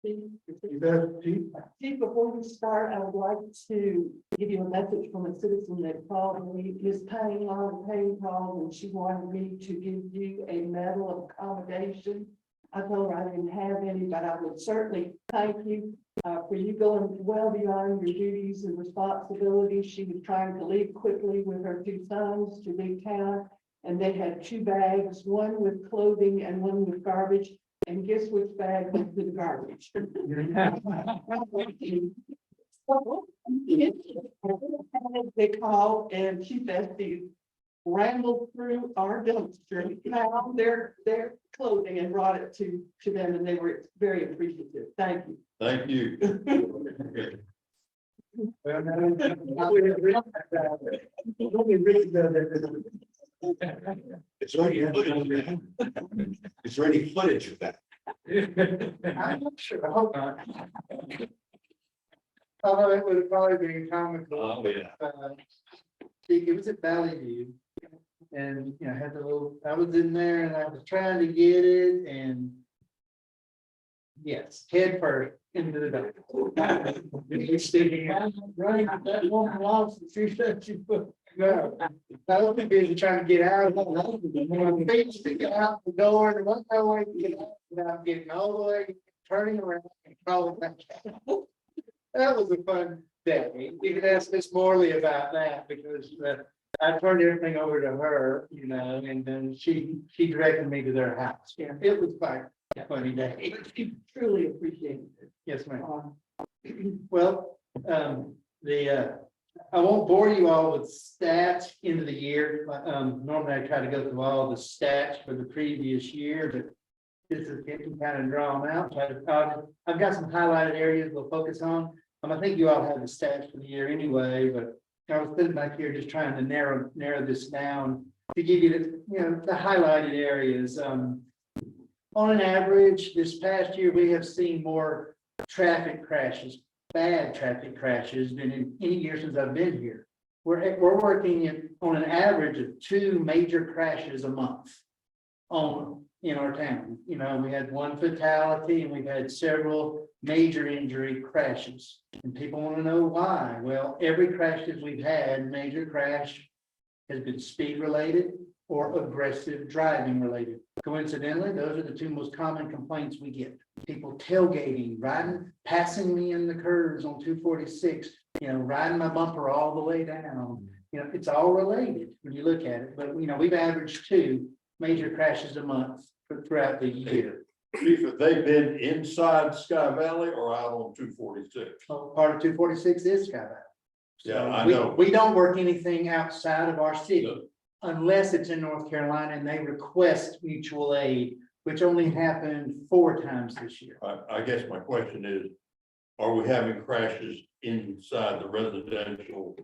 You bet, Chief. Chief, before we start, I would like to give you a message from a citizen that called me, Ms. Payne, on Payne called, and she wanted me to give you a medal of accommodation I told her I didn't have any, but I would certainly thank you for you going well beyond your duties and responsibilities. She was trying to leave quickly with her 2 sons to leave town. And they had 2 bags, one with clothing and one with garbage. And guess which bag went to the garbage? They called and she said she rambled through our dumpster, found their clothing and brought it to them, and they were very appreciative. Thank you. Thank you. Is there any footage? Is there any footage of that? I'm not sure, I hope not. Although it would probably be comical. Oh, yeah. It was at Valley Reg. And, you know, I had the little, I was in there and I was trying to get it and. Yes, head first into the dark. You're sticking out. Running with that woman lost and she said she put. No, I was busy trying to get out. My feet sticking out the door and one no way to get out without getting all the way, turning around and crawling back out. That was a fun day. You could ask Miss Morley about that because I turned everything over to her, you know, and then she directed me to their house. Yeah, it was quite a funny day. She truly appreciated it. Yes, ma'am. Well, I won't bore you all with stats into the year. Normally I try to go through all the stats for the previous year, but this is getting kind of drawn out. I've got some highlighted areas we'll focus on. I think you all have the stats for the year anyway, but I was sitting back here just trying to narrow this down to give you the highlighted areas. On an average, this past year, we have seen more traffic crashes, bad traffic crashes than in any year since I've been here. We're working on an average of 2 major crashes a month in our town. You know, we had 1 fatality and we've had several major injury crashes. And people want to know why. Well, every crash that we've had, major crash, has been speed related or aggressive driving related. Coincidentally, those are the 2 most common complaints we get. People tailgating, riding, passing me in the curves on 246, you know, riding my bumper all the way down. You know, it's all related when you look at it. But, you know, we've averaged 2 major crashes a month throughout the year. Chief, have they been inside Sky Valley or out on 246? Part of 246 is Sky Valley. Yeah, I know. We don't work anything outside of our city unless it's in North Carolina and they request mutual aid, which only happened 4 times this year. I guess my question is, are we having crashes inside the residential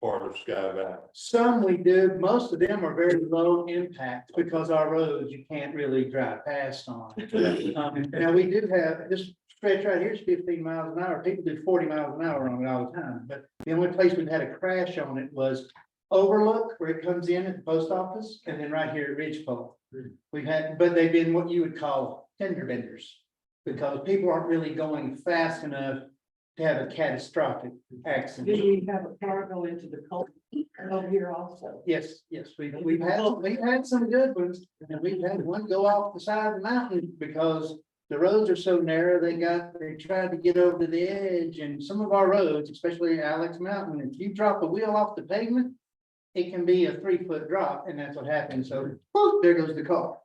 part of Sky Valley? Some we do, most of them are very low impact because our roads you can't really drive past on. Now we do have this stretch right here is 15 miles an hour. People do 40 miles an hour on it all the time. But the only place we've had a crash on it was Overlook, where it comes in at the post office, and then right here at Ridgepole. We've had, but they've been what you would call fender benders because people aren't really going fast enough to have a catastrophic accident. Did we have a car go into the culvert over here also? Yes, we've had some good ones, and we've had one go off the side of the mountain because the roads are so narrow, they tried to get over to the edge, and some of our roads, especially Alex Mountain, if you drop a wheel off the pavement, it can be a 3-foot drop, and that's what happened. So whoop, there goes the car.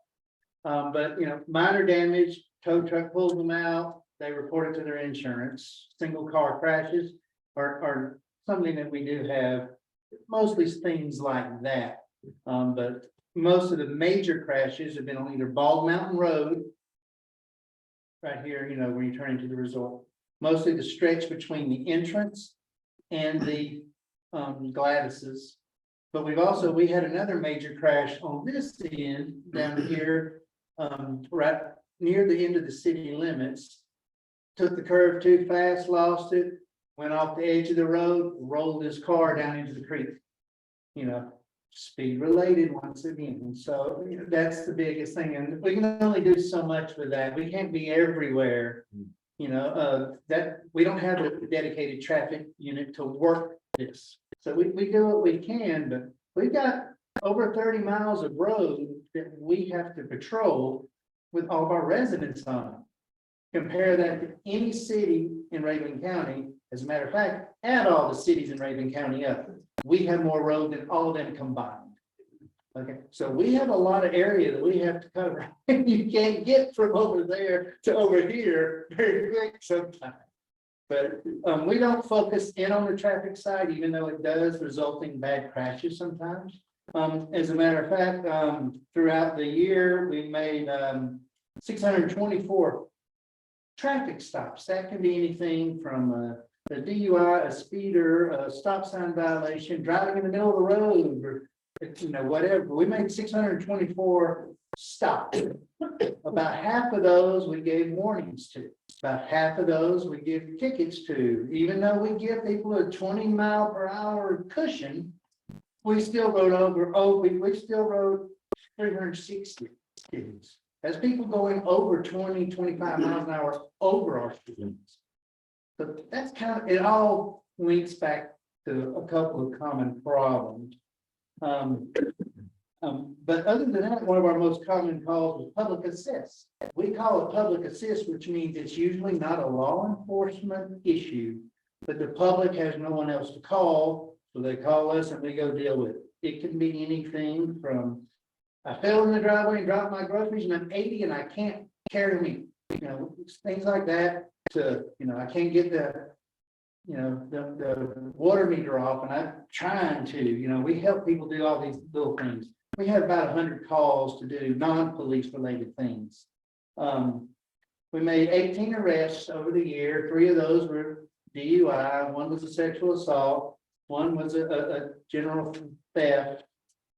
But you know, minor damage, tow truck pulls them out, they report it to their insurance. Single car crashes are something that we do have, mostly things like that. But most of the major crashes have been on either Bald Mountain Road, right here, you know, where you turn into the resort. Mostly the stretch between the entrance and the Gladys's. But we had another major crash on this end down here, right near the end of the city limits. Took the curve too fast, lost it, went off the edge of the road, rolled his car down into the creek. You know, speed related once again. And so you know, that's the biggest thing. And we can only do so much with that. We can't be everywhere. You know, that we don't have a dedicated traffic unit to work this. So we do what we can, but we've got over 30 miles of road that we have to patrol. with all of our residents on it. Compare that to any city in Raven County. As a matter of fact, add all the cities in Raven County up. We have more road than all of them combined. Okay, so we have a lot of area that we have to cover. You can't get from over there to over here very quick sometimes. But we don't focus in on the traffic side, even though it does result in bad crashes sometimes. As a matter of fact, throughout the year, we made 624 traffic stops. That can be anything from a DUI, a speeder, a stop sign violation, driving in the middle of the road, or whatever. We made 624 stops. About half of those we gave warnings to. About half of those we give tickets to. Even though we give people a 20-mile-per-hour cushion, we still we still wrote 360 tickets. As people going over 20, 25 miles an hour over our speeds. So that's kind of, it all links back to a couple of common problems. But other than that, one of our most common calls was public assist. We call it public assist, which means it's usually not a law enforcement issue, but the public has no one else to call, so they call us and we go deal with it. It can be anything from, I fell in the driveway and dropped my groceries and I'm 80 and I can't carry me, things like that, to, I can't get the water meter off and I'm trying to, we help people do all these little things. We had about 100 calls to do non-police related things. We made 18 arrests over the year. 3 of those were DUI. 1 was a sexual assault. 1 was a general theft.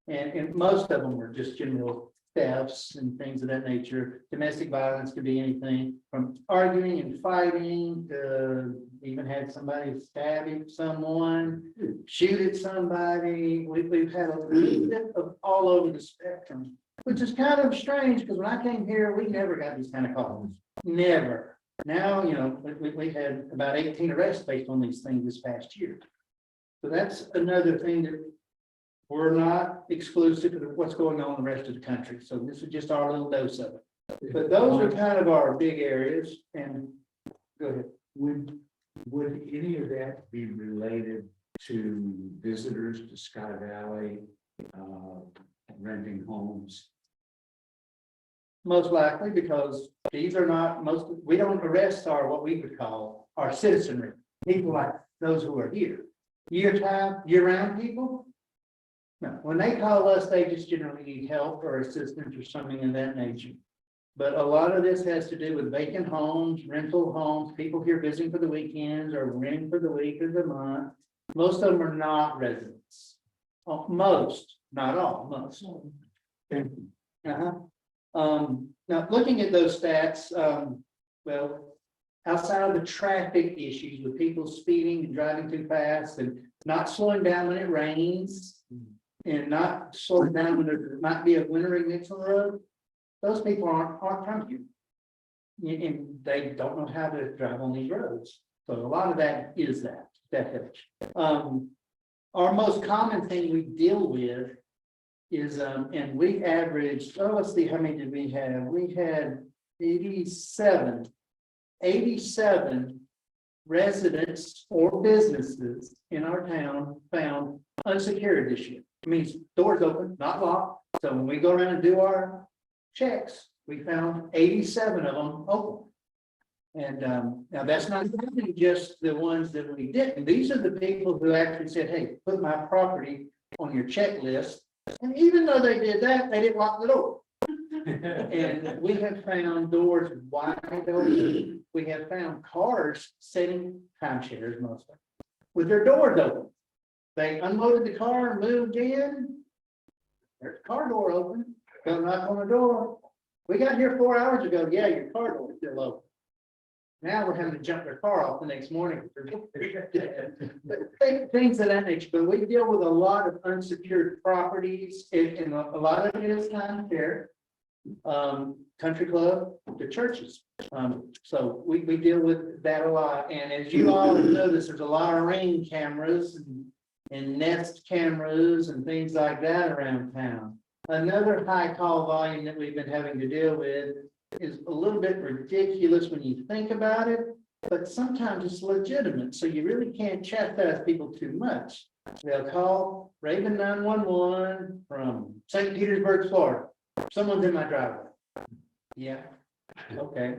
And most of them were just general thefts and things of that nature. Domestic violence could be anything from arguing and fighting to even had somebody stabbing someone, shoot at somebody. We've had a little bit of all over the spectrum, which is kind of strange because when I came here, we never got these kind of calls. Never. Now, we had about 18 arrests based on these things this past year. So that's another thing that we're not exclusive to what's going on in the rest of the country. So this is just our little dose of it. But those are kind of our big areas. And go ahead. Would any of that be related to visitors to Sky Valley, renting homes? Most likely, because these are not we don't arrest what we would call our citizenry, people like those who are here. Year-round people. No, when they call us, they just generally need help or assistance or something in that nature. But a lot of this has to do with vacant homes, rental homes, people here visiting for the weekends or renting for the week or the month. Most of them are not residents. Most, not all, most. Now, looking at those stats, well, outside of the traffic issues with people speeding and driving too fast and not slowing down when it rains and not slowing down when there might be a wintering mix on the road, those people aren't from here. And they don't know how to drive on these roads. So a lot of that is that. Our most common thing we deal with is, and we averaged, let's see, how many did we have? We had 87 residents or businesses in our town found unsecured this year. It means doors open, not locked. So when we go around and do our checks, we found 87 of them open. And now that's not just the ones that we didn't. These are the people who actually said, hey, put my property on your checklist. And even though they did that, they didn't lock the door. And we have found doors wide open. We have found cars sitting, timeshares mostly, with their doors open. They unloaded the car and moved in. There's the car door open. Go knock on the door. We got here 4 hours ago. Yeah, your car door is still open. Now we're having to jump their car off the next morning. Things of that nature. But we deal with a lot of unsecured properties, and a lot of it is timeshare, country club, the churches. So we deal with that a lot. And as you all notice, there's a lot of ring cameras and Nest cameras and things like that around town. Another high call volume that we've been having to deal with is a little bit ridiculous when you think about it, but sometimes it's legitimate, so you really can't chastise people too much. They'll call Raven 911 from St. Petersburg, Florida. Someone's in my driveway. Yeah, okay.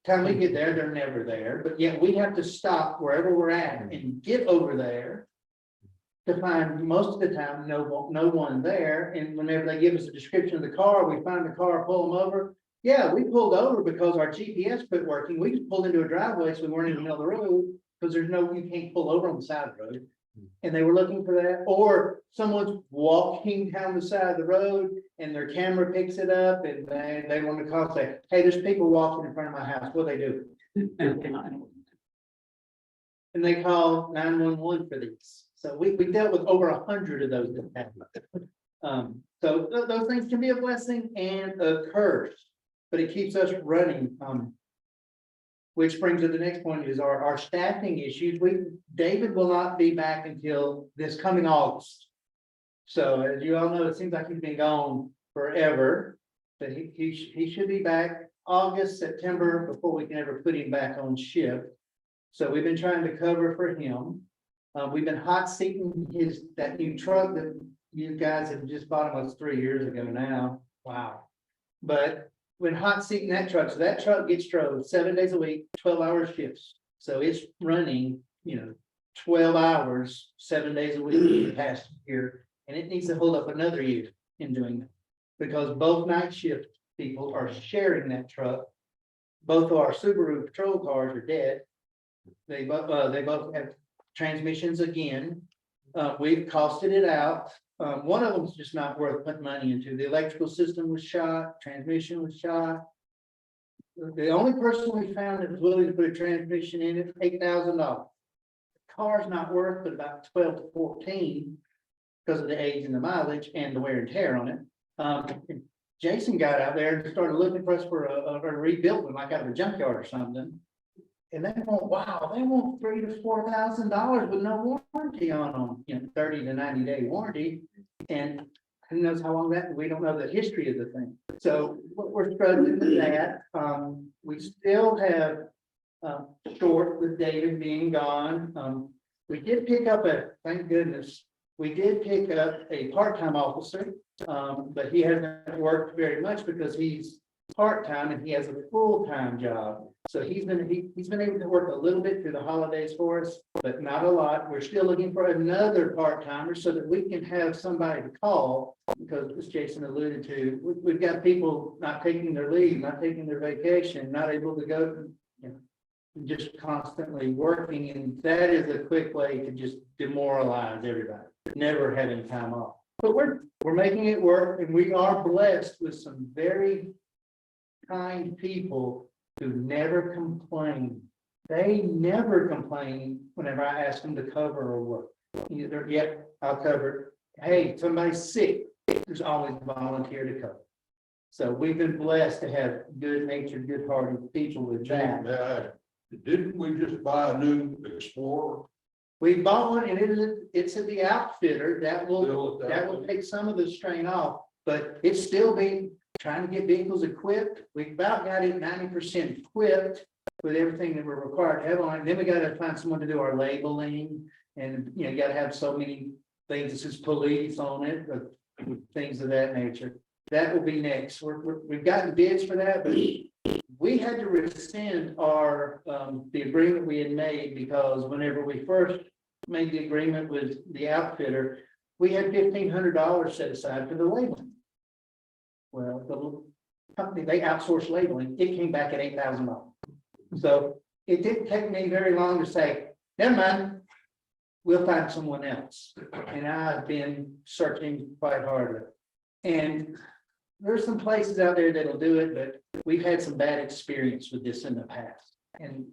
Time we get there, they're never there, but yet we have to stop wherever we're at and get over there to find most of the time, no one there. And whenever they give us a description of the car, we find the car, pull them over. Yeah, we pulled over because our GPS quit working. We just pulled into a driveway, so we weren't in the middle of the road, because you can't pull over on the side of the road. And they were looking for that, or someone's walking down the side of the road and their camera picks it up and they want to call, say, hey, there's people walking in front of my house, what do they do? And they call 911 for these. So we dealt with over 100 of those that happened. So those things can be a blessing and a curse, but it keeps us running. Which brings to the next point is our staffing issues. David will not be back until this coming August. So as you all know, it seems like he's been gone forever, but he should be back August, September, before we can ever put him back on shift. So we've been trying to cover for him. We've been hot seating that new truck that you guys have just bought almost 3 years ago now. Wow. But when hot seating that truck, so that truck gets drove 7 days a week, 12-hour shifts. So it's running, 12 hours, 7 days a week for the past year. And it needs to hold up another year in doing that. Because both night shift people are sharing that truck. Both of our Subaru patrol cars are dead. They both have transmissions again. We've costed it out. One of them's just not worth putting money into. The electrical system was shot, transmission was shot. The only person we found that was willing to put a transmission in it, $8,000. The car's not worth but about 12 to 14 because of the age and the mileage and the wear and tear on it. Jason got out there and started looking for us for a rebuilt one, like out of a junkyard or something. And they want $3,000 to $4,000 with no warranty on them, 30 to 90 day warranty. And who knows how long we don't know the history of the thing. So we're struggling with that. We still have short with David being gone. We did pick up thank goodness, we did pick up a part-time officer, but he hasn't worked very much because he's part-time and he has a full-time job. So he's been able to work a little bit through the holidays for us, but not a lot. We're still looking for another part-timer so that we can have somebody to call, because as Jason alluded to, we've got people not taking their leave, not taking their vacation, not able to go, just constantly working. And that is a quick way to just demoralize everybody, never having time off. But we're making it work, and we are blessed with some very kind people who never complain. They never complain whenever I ask them to cover or work. Either, yep, I'll cover it. Hey, somebody's sick. There's always a volunteer to cover. So we've been blessed to have good-natured, good-hearted people with that. Didn't we just buy a new Explorer? We bought one, and it's at the outfitter that will take some of the strain off, but it's still being trying to get vehicles equipped. We've about got it 90% equipped with everything that we're required to have on it. And then we got to find someone to do our labeling, and you got to have so many things that says police on it, or things of that nature. That will be next. We've gotten bids for that, but we had to rescind our the agreement we had made, because whenever we first made the agreement with the outfitter, we had $1,500 set aside for the labeling. Well, the company, they outsourced labeling, it came back at $8,000. So it didn't take me very long to say, never mind, we'll find someone else. And I've been searching quite hard. And there's some places out there that'll do it, but we've had some bad experience with this in the past. And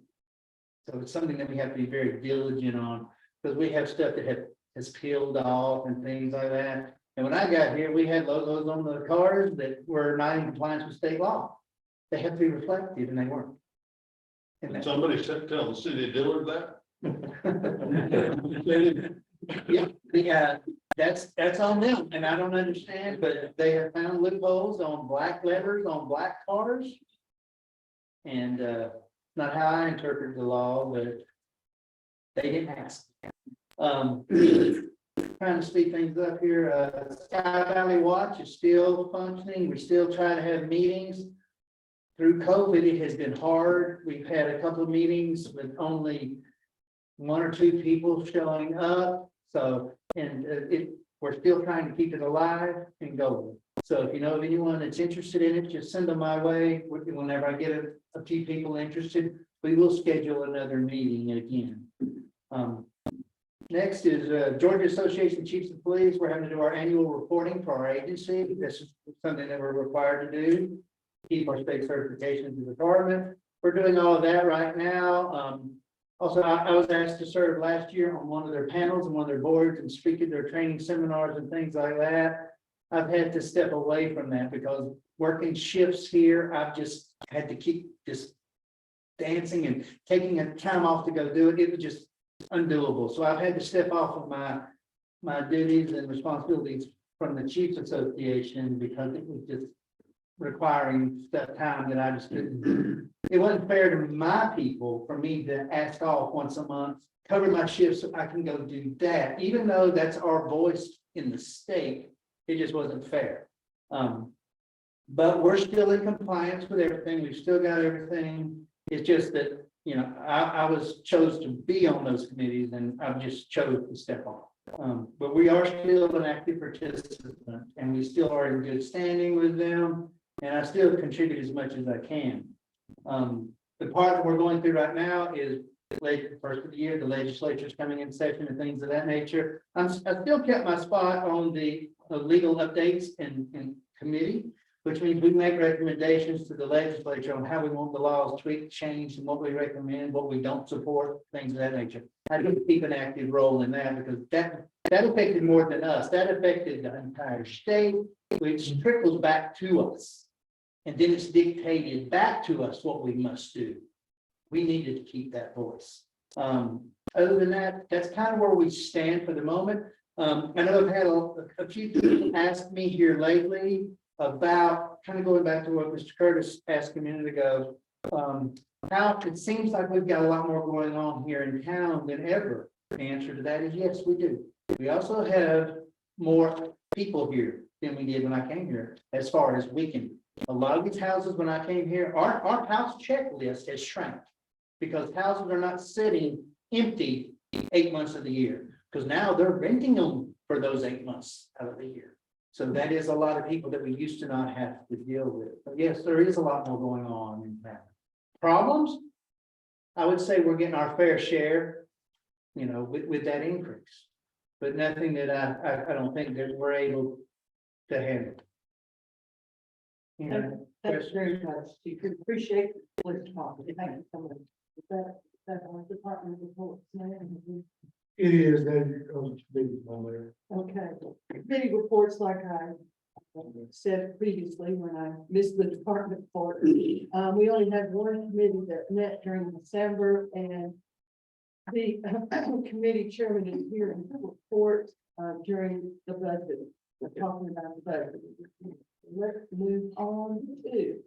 so it's something that we have to be very diligent on, because we have stuff that has peeled off and things like that. And when I got here, we had logos on the cars that were not in compliance with state law. They have to be reflected, and they weren't. And Somebody said, tell the city dealer that? yeah, that's on them, and I don't understand, but they have found loopholes on black letters on black cars. And, not how I interpret the law, but they didn't ask. Trying to speed things up here, Sky Valley Watch is still functioning, we still try to have meetings. Through COVID, it has been hard, we've had a couple of meetings with only 1 or 2 people showing up, so, and we're still trying to keep it alive and going. So if you know of anyone that's interested in it, just send them my way. Whenever I get a few people interested, we will schedule another meeting again. Next is Georgia Association of Chiefs of Police. We're having to do our annual reporting for our agency. This is something that we're required to do. Keep our state certification in the department. We're doing all of that right now. Also, I was asked to serve last year on one of their panels and one of their boards and speak at their training seminars and things like that. I've had to step away from that because working shifts here, I've just had to keep just dancing and taking a time off to go do it. It was just undoable. So I've had to step off of my duties and responsibilities from the Chiefs Association because it was just requiring that time that I just couldn't. It wasn't fair to my people for me to ask off once a month, cover my shifts so I can go do that, even though that's our voice in the state. It just wasn't fair. But we're still in compliance with everything. We've still got everything. It's just that, you know, I was chose to be on those committees and I've just chose to step off. But we are still an active participant and we still are in good standing with them. And I still contribute as much as I can. The part that we're going through right now is first of the year, the legislature's coming in session and things of that nature. I still kept my spot on the legal updates and committee, which means we make recommendations to the legislature on how we want the laws tweaked, changed, and what we recommend, what we don't support, things of that nature. I do keep an active role in that because that affected more than us. That affected the entire state, which trickles back to us. And then it's dictated back to us what we must do. We needed to keep that voice. Other than that, that's kind of where we stand for the moment. I know I've had a few people ask me here lately about kind of going back to what Mr. Curtis asked a minute ago. How it seems like we've got a lot more going on here in town than ever. The answer to that is yes, we do. We also have more people here than we did when I came here, as far as we can. A lot of these houses, when I came here, our house checklist has shrank because houses are not sitting empty 8 months of the year, because now they're renting them for those 8 months out of the year. So that is a lot of people that we used to not have to deal with. But yes, there is a lot more going on in that. Problems? I would say we're getting our fair share, you know, with that increase, but nothing that I don't think that we're able to handle. You know, That's very much. You could appreciate the police department. Thank you so much. Is that our department reports now? It is, that Okay, committee reports, like I said previously when I missed the department part. We only had one committee that met during December, and the committee chairman is here to report during the budget. We're talking about the budget. Let's move on to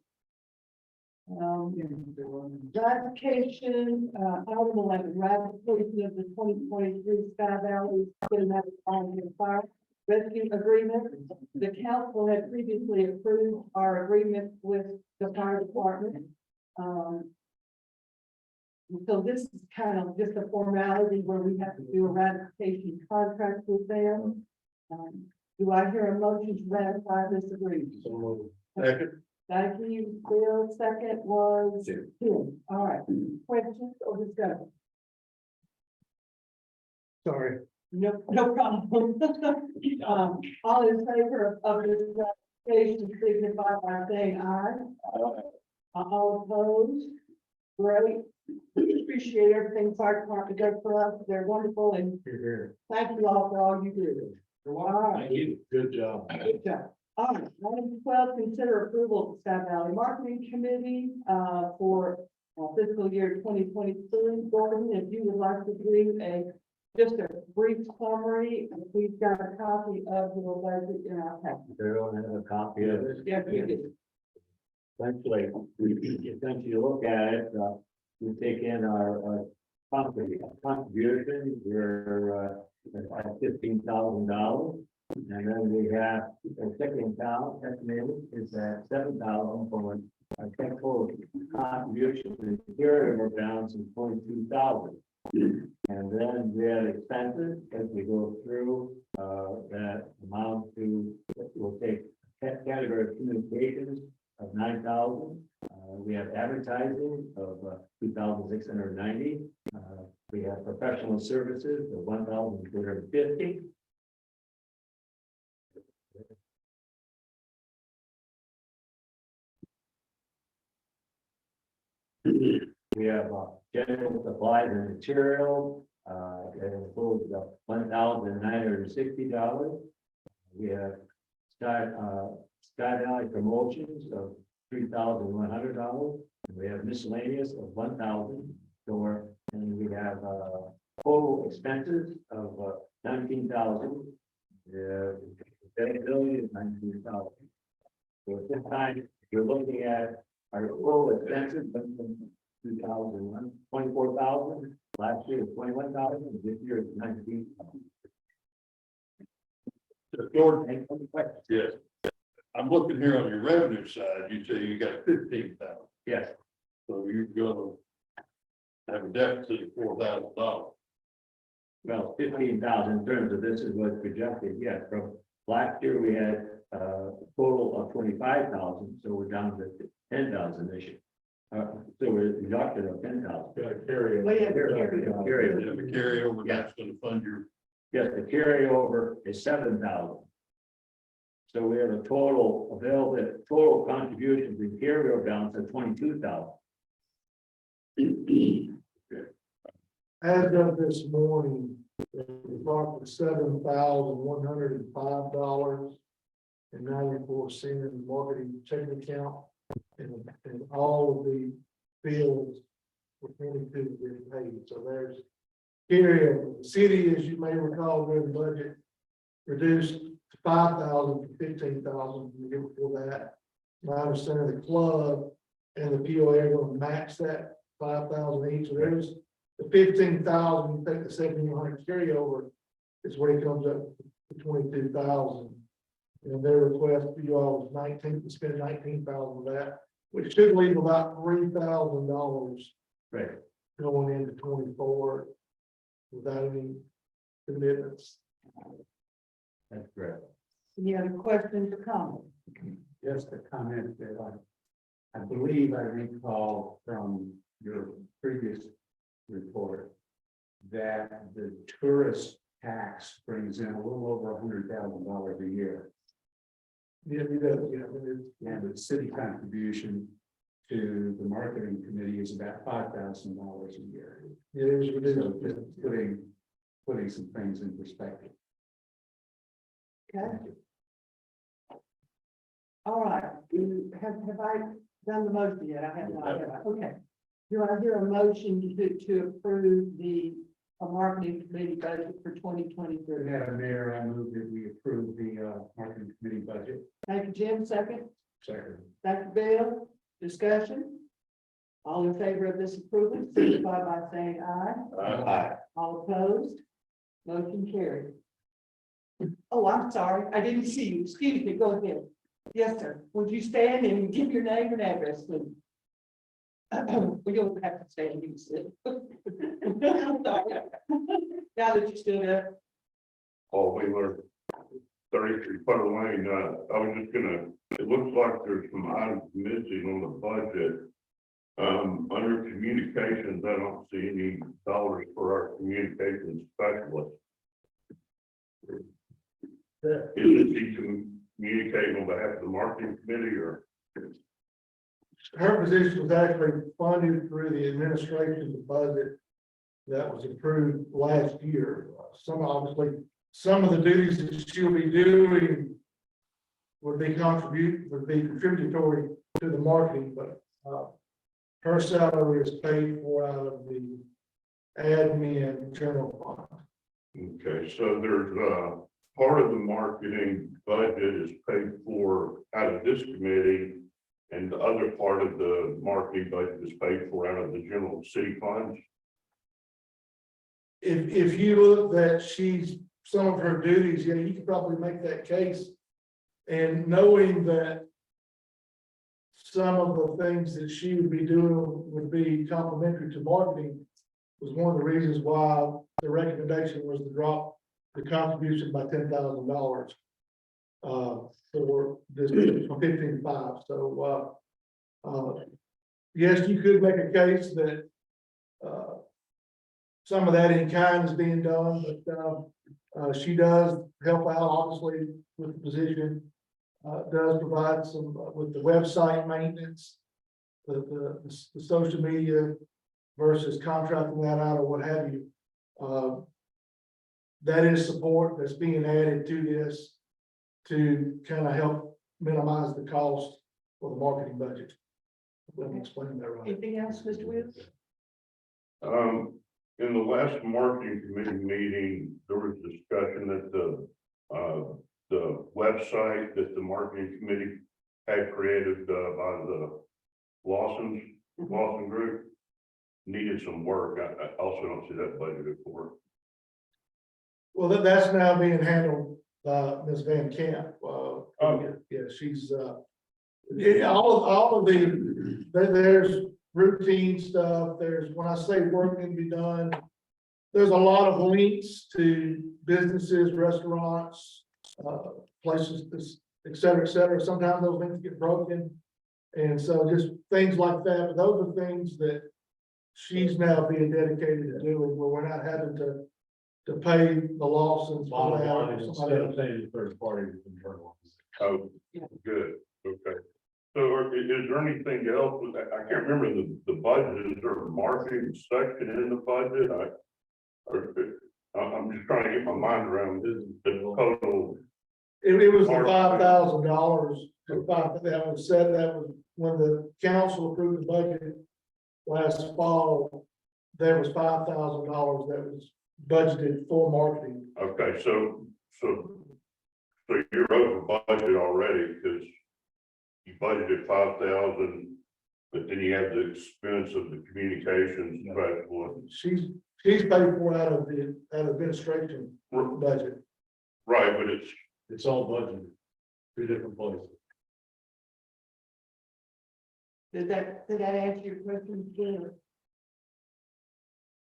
ratification, item 11, ratification of the 2023 Sky Valley Cinematic Fire Rescue Agreement. The council had previously approved our agreement with the fire department. So this is kind of just a formality where we have to do a ratification contract with them. Do I hear a motion to ratify this agreement? Second. Thank you, Bill. Second was Tim. All right. Questions or discussion? sorry. No problem. All in favor of this ratification signify by saying aye. All opposed? Great. Appreciate everything fire department does for us. They're wonderful, and thank you all for all you do. All right. Thank you. Good job. Good job. All right, item 12, consider approval of Sky Valley Marketing Committee for fiscal year 2023. Gordon, if you would like to do a just a brief summary, we've got a copy of your budget in our packet. Everyone has a copy of it. Yeah, you did. Essentially, you look at it, we take in our contribution, we're at $15,000. And then we have a second account, estimated is at 7,000 for our total contribution to the carryover balance of 22,000. And then we have expenses as we go through, that amount to, we'll take category of communications of 9,000. We have advertising of 2,690. We have professional services of 1,250. We have general supplies and materials, that includes $1,960. We have Sky Valley promotions of $3,100. We have miscellaneous of 1,000 door, and we have total expenses of 19,000. The availability is 19,000. So at this time, you're looking at our total expenses, 2001, 24,000. Last year was 21,000. This year is 19,000. George, Any other questions? yes, I'm looking here on your revenue side, you say you got 15,000, Yes. so you're gonna have a deficit of $4,000. Well, 15,000 in terms of this is what's projected, yes, from last year we had a total of 25,000, so we're down to 10,000 this year. So we're reducted of 10,000. Got a carryover. We have Carryover. You have a carryover, Yeah. that's gonna fund your, Yes, the carryover is 7,000. So we have a total available, total contributions in carryover balance of 22,000. As of this morning, we bought for $7,105.94 in marketing checking account. And all of the bills for 22 been paid, so there's carryover. The city, as you may recall, during the budget, reduced to 5,000 from 15,000 the year before that. My understanding, the club and the POA are going to match that 5,000 each, so there's the 15,000, you take the 1,700 carryover, is where it comes up to 22,000. And their request for you all was 19, to spend 19,000 of that, which should leave about $3,000 Right. going into 24 without any commitments. That's correct. Any other questions or comments? Just a comment that I believe I recall from your previous report that the tourist tax brings in a little over $100,000 a year. Yeah, it does, yeah, it is. And the city contribution to the marketing committee is about $5,000 a year. It is, it is. So just putting some things in perspective. Okay. All right, have I done the motion yet? I have not, have I? Okay. Do I hear a motion to approve the marketing committee budget for 2023? Madam Mayor, I move that we approve the marketing committee budget. Thank you, Jim. Second. Second. Dr. Bill, discussion? All in favor of this approval, signify by saying aye. Aye. All opposed? Motion carried. Oh, I'm sorry. I didn't see you. Excuse me. Go ahead. Yes, sir. Would you stand and give your name and address, please? We don't have to stand. You can sit. I'm sorry. Now that you stood up. Oh, we were 33 Putter Lane, I was just gonna, it looks like there's some items missing on the budget. Under communications, I don't see any dollars for our communications specialist. Is he communicating on behalf of the marketing committee or? Her position was actually funded through the administration's budget that was approved last year. Some of the duties that she'll be doing would be contributory to the marketing, but her salary is paid for out of the admin general fund. Okay, so there's, part of the marketing budget is paid for out of this committee. And the other part of the marketing budget is paid for out of the general city funds. If you look that some of her duties, yeah, you could probably make that case. And knowing that some of the things that she would be doing would be complementary to marketing was one of the reasons why the recommendation was to drop the contribution by $10,000 for this from 15 to 5. So yes, you could make a case that some of that in kind is being done, but she does help out obviously with the position. Does provide some with the website maintenance, the social media versus contracting that out or what have you. That is support that's being added to this to kind of help minimize the cost for the marketing budget. Let me explain that right. Anything else, Mr. Wills? In the last marketing committee meeting, there was discussion that the website that the marketing committee had created by the Lawson Group needed some work. I also don't see that budgeted for. Well, that's now being handled by Ms. Van Camp. Yeah, she's, all of there's routine stuff. When I say work can be done, there's a lot of links to businesses, restaurants, places, et cetera, et cetera. Sometimes those links get broken. And so just things like that, but those are things that she's now being dedicated to doing, where we're not having to pay the Lawsons. Bottom line, instead of paying the third party, we can turn on. Oh, good, okay. So is there anything else with that? I can't remember the budget. Is there a marketing section in the budget? I'm just trying to get my mind around the total. It was the $5,000. That was said, that was when the council approved the budget last fall. There was $5,000 that was budgeted for marketing. Okay, so you're over budget already because you budgeted 5,000, but then you have the expense of the communications specialist. She's paid for out of the administration budget. Right, but It's all budgeted, 2 different places. Did that answer your question, Jim?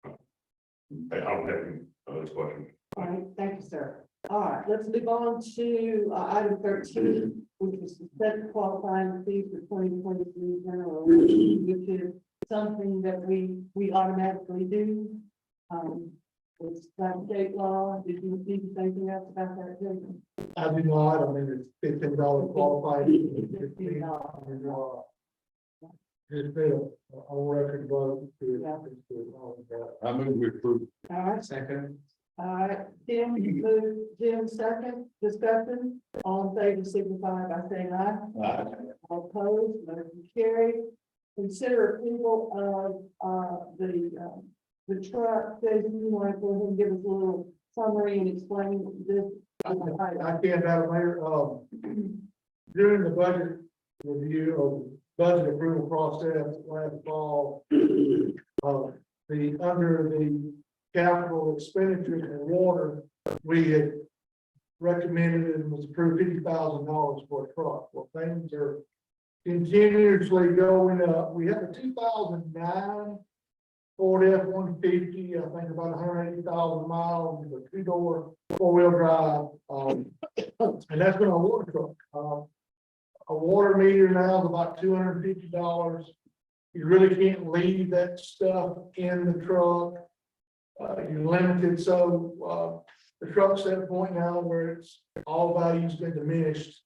I don't have any other questions. All right, thank you, sir. All right, let's move on to item 13, which is the set qualifying fee for 2023 general election, which is something that we automatically do. It's by state law. Did you see anything else about that, Jason? I do not. I mean, it's $15 qualified. $15. It's been on record vote. I move we approve. All right, Second. all right, Tim, you move, Jim, second, discussion, all in favor, signify by saying aye. All opposed, motion carried. Consider approval of the truck. Jason, you want to go ahead and give us a little summary and explain this? I can't, Madam Mayor, during the budget review or budget approval process last fall, under the capital expenditures and water, we had recommended and was approved $50,000 for a truck. Well, things are continuously going up. We have a 2009 Ford F-150, I think about 180,000 miles, with a 2-door 4-wheel drive. And that's been a water truck. A water meter now is about $250. You really can't leave that stuff in the truck. You're limited, so the truck's at a point now where it's all value's been diminished.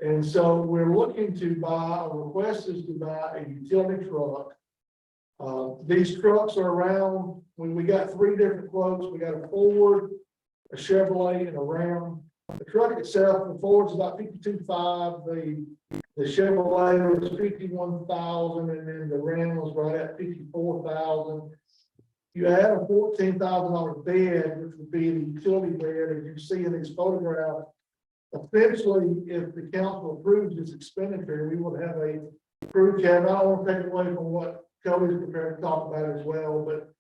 And so we're looking to buy, a request is to buy a utility truck. These trucks are around, when we got 3 different quotes, we got a Ford, a Chevrolet, and a Ram. The truck itself, the Ford's about 52,500, the Chevrolet was 51,000, and then the Ram was right at 54,000. You add a $14,000 bed, which would be the utility bed, as you see in these photographs. Essentially, if the council approves this expenditure, we would have a crew cab. I don't want to take away from what Cody's prepared to talk about as well, but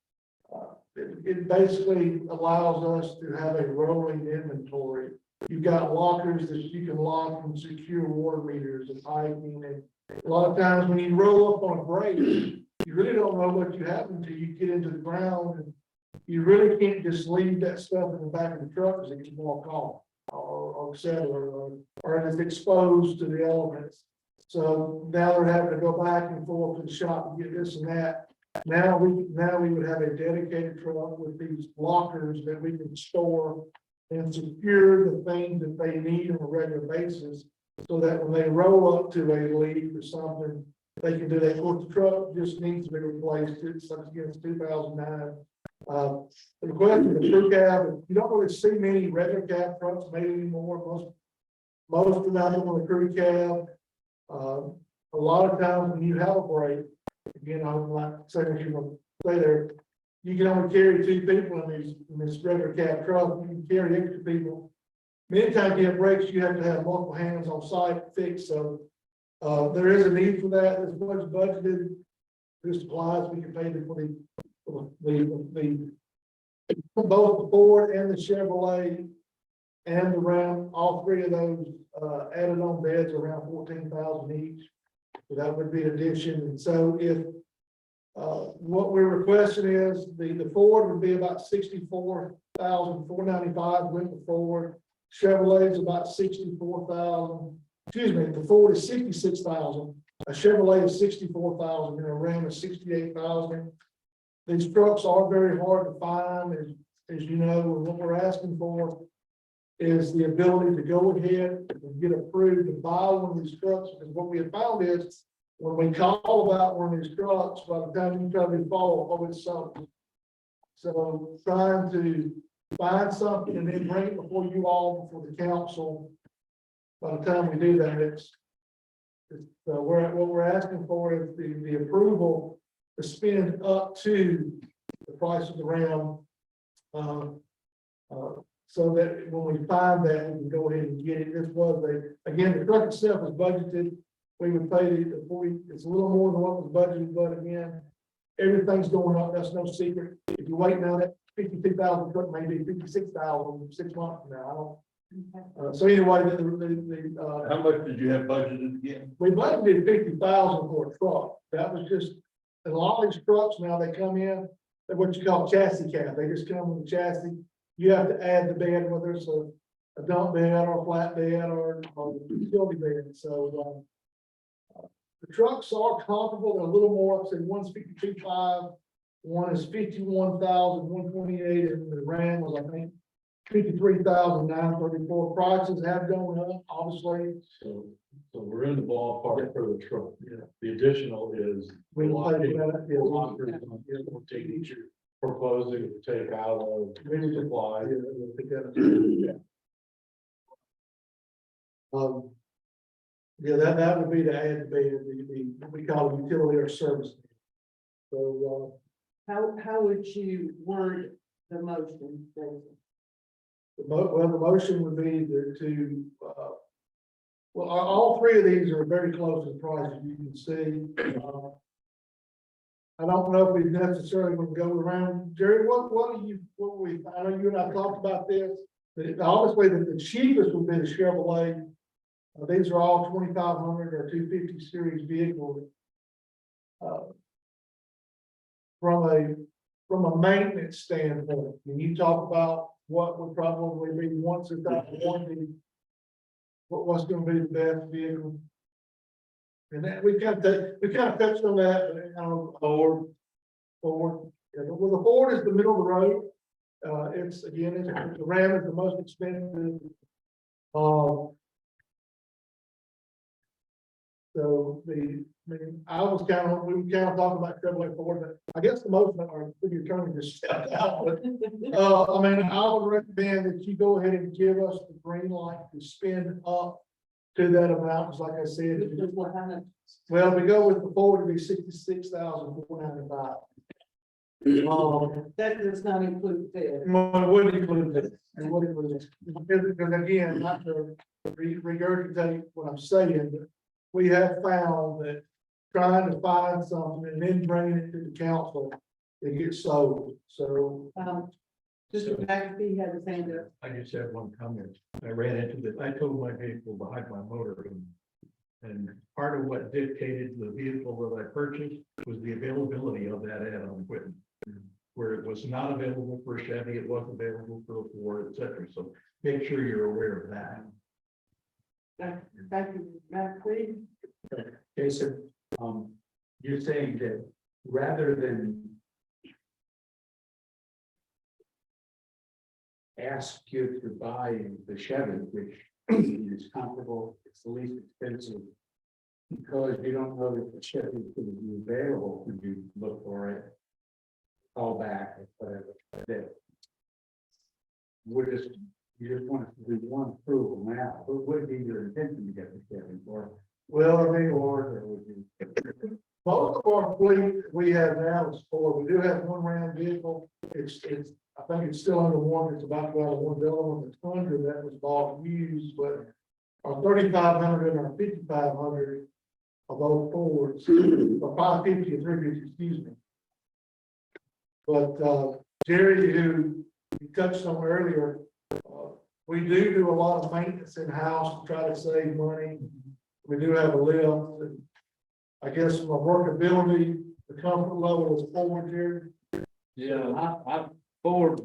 it basically allows us to have a rolling inventory. You've got lockers that you can lock and secure water meters and piping, and a lot of times when you roll up on a break, you really don't know what you have until you get into the ground, and you really can't just leave that stuff in the back of the truck as it can walk off or settle or it's exposed to the elements. So now they're having to go back and forth to the shop to get this and that. Now we would have a dedicated truck with these lockers that we can store and secure the things that they need on a regular basis, so that when they roll up to a leak or something, they can do that. Of course, the truck just needs to be replaced. It's 2009. The question of the crew cab, you don't really see many regular cab trucks made anymore. Most of them on the crew cab. A lot of times when you have a break, again, I'm not saying you want to stay there, you can only carry 2 people in this regular cab truck. You can carry extra people. Many times you have breaks, you have to have multiple hands on site fixed. So there is a need for that. This was budgeted. This supplies we can pay for both the Ford and the Chevrolet and the Ram. All 3 of those added on beds around 14,000 each. So that would be an addition. And so if what we're requesting is the Ford would be about 64,495 with the Ford. Chevrolet is about 64,000. Excuse me, the Ford is 66,000. A Chevrolet is 64,000, and a Ram is 68,000. These trucks are very hard to find, as you know. And what we're asking for is the ability to go ahead and get approved to buy one of these trucks. Because what we have found is when we call about one of these trucks, by the time you try to follow, oh, it's something. So trying to find something and then bring it before you all, before the council. By the time we do that, what we're asking for is the approval to spend up to the price of the Ram. So that when we find that, we can go ahead and get it. This was again, the truck itself is budgeted. We would pay it's a little more than what was budgeted, but again, everything's going up. That's no secret. If you wait now, that 52,000 truck may be 56,000 6 months from now. So anyway, How much did you have budgeted again? we budgeted 50,000 for a truck. That was just, and a lot of these trucks now, they come in, they're what you call chassis cab. They just come with a chassis. You have to add the bed, whether it's a dump bed or a flat bed or utility bed. So the trucks are comparable. They're a little more. I'd say one's 52.5, one is 51,128, and the Ram was, I think, 53,934. Prices have gone up, obviously. So we're in the ballpark for the truck. Yeah. The additional is. We will pay for that. Yeah. Lockers, we'll take each proposing to take out of supplies. Yeah, that would be to add the bed, what we call a utility or service. So, How would you word the motion? the motion would be well, all 3 of these are very close in price, as you can see. I don't know if we necessarily would go around. Jerry, what I know you and I talked about this. Obviously, the cheapest would be the Chevrolet. These are all 2,500 or 250 series vehicles. From a maintenance standpoint, when you talk about what would probably be once it's out of warranty, what's going to be the best vehicle? And that we kind of touched on that. Ford. Well, the Ford is the middle of the road. It's the Ram is the most expensive. So we were kind of talking about Chevrolet Ford, but I guess the most of our city attorney just stepped out. But I would recommend that you go ahead and give us the green light to spend up to that amount. Because like I said, well, if we go with the Ford, it'd be 66,495. That does not include that. Well, it would include that, and what it was, because again, not to regurgitate what I'm saying, but we have found that trying to find something and then bringing it to the council, it gets sold, so. Mr. McAfee had his hand up. I just have one comment. I ran into this, I towed my vehicle behind my motor and part of what dictated the vehicle that I purchased was the availability of that add-on equipment. Where it was not available for a Chevy, it was available for a Ford, et cetera. So make sure you're aware of that. Thank you, McAfee. Jason, you're saying that rather than ask you to buy the Chevy, which is comfortable, it's the least expensive, because you don't know if the Chevy is going to be available when you look for it, call back, or whatever, that you just want to do one approval now, what would be your intention to get the Chevy, or Well, I mean, would you? most of our fleet we have now is Ford. We do have one Ram vehicle. I think it's still under one. It's about to go out of one. The other one, the Tundra that was bought used, but our 3,500 and our 5,500 are both Fords, or 550 and 350, excuse me. But, Jerry, who you touched on earlier, we do a lot of maintenance in-house to try to save money. We do have a lift, and I guess my workability, the comfort level is forward here. Yeah, I Ford,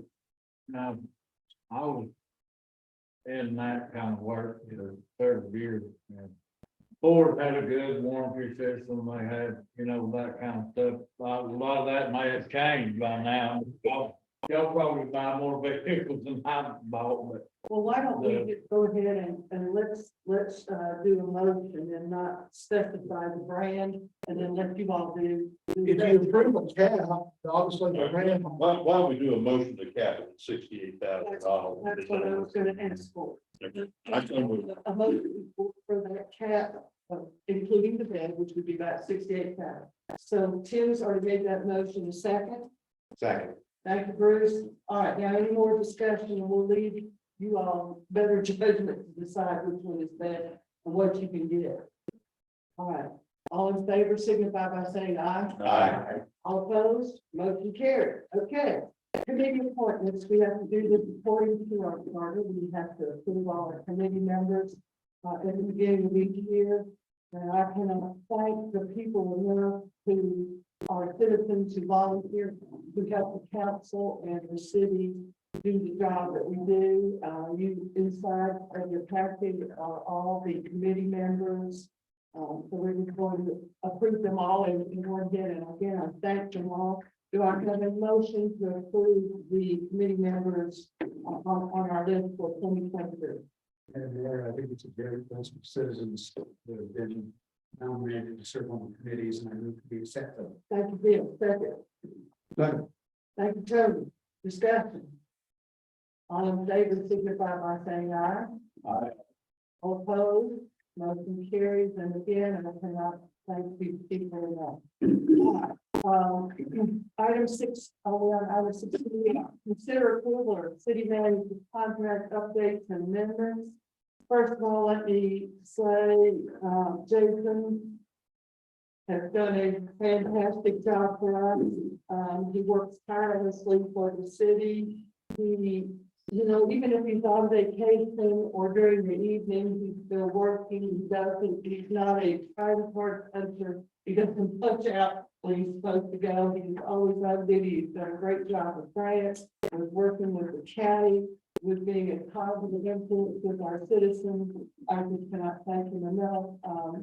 now, I was in that kind of work, 30 years. And Ford had a good warranty system, they had, that kind of stuff. A lot of that may have changed by now. Y'all probably buy more vehicles than I bought, but Well, why don't we just go ahead and let's do a motion and not specify the brand, and then let you all do. If you approve a cab, obviously the Ram. Why don't we do a motion to cap it at $68,000? That's what I was gonna ask for. I can- A motion for that cap, including the bed, which would be about 68,000. So Tim's already made that motion, a second. Second. Thank you, Bruce. All right, now any more discussion, and we'll leave you all better judgment to decide which one is best and what you can get. All right, all in favor signify by saying aye. Aye. All opposed, motion carried. Okay. Committee appointments, we have to do this according to our charter. We have to approve all our committee members at the beginning of each year. And I cannot thank the people enough who are citizens who volunteer, who help the council and the city do the job that we do. You inside of your package are all the committee members. So we're just going to approve them all in one hit, and again, I thank them all. Do I have a motion to approve the committee members on our list for 2023? And there, I think it's a very close citizens that have been nominated to serve on the committees, and I move to be accepted. Thank you, Bill. Second. Thank you, Tony. Discussion. All in favor signify by saying aye. Aye. All opposed, motion carries, and again, I cannot thank you people enough. Item 6, item 16, consider approval of city manager contract updates and amendments. First of all, let me say, Jason has done a fantastic job for us. He works tirelessly for the city. He, even if he's on vacation or during the evening, he's still working. He's not a private part puncher. He doesn't punch out when he's supposed to go. He's always on duty. He's done a great job with grants, with working with the county, with being a positive influence with our citizens. I just cannot thank him enough.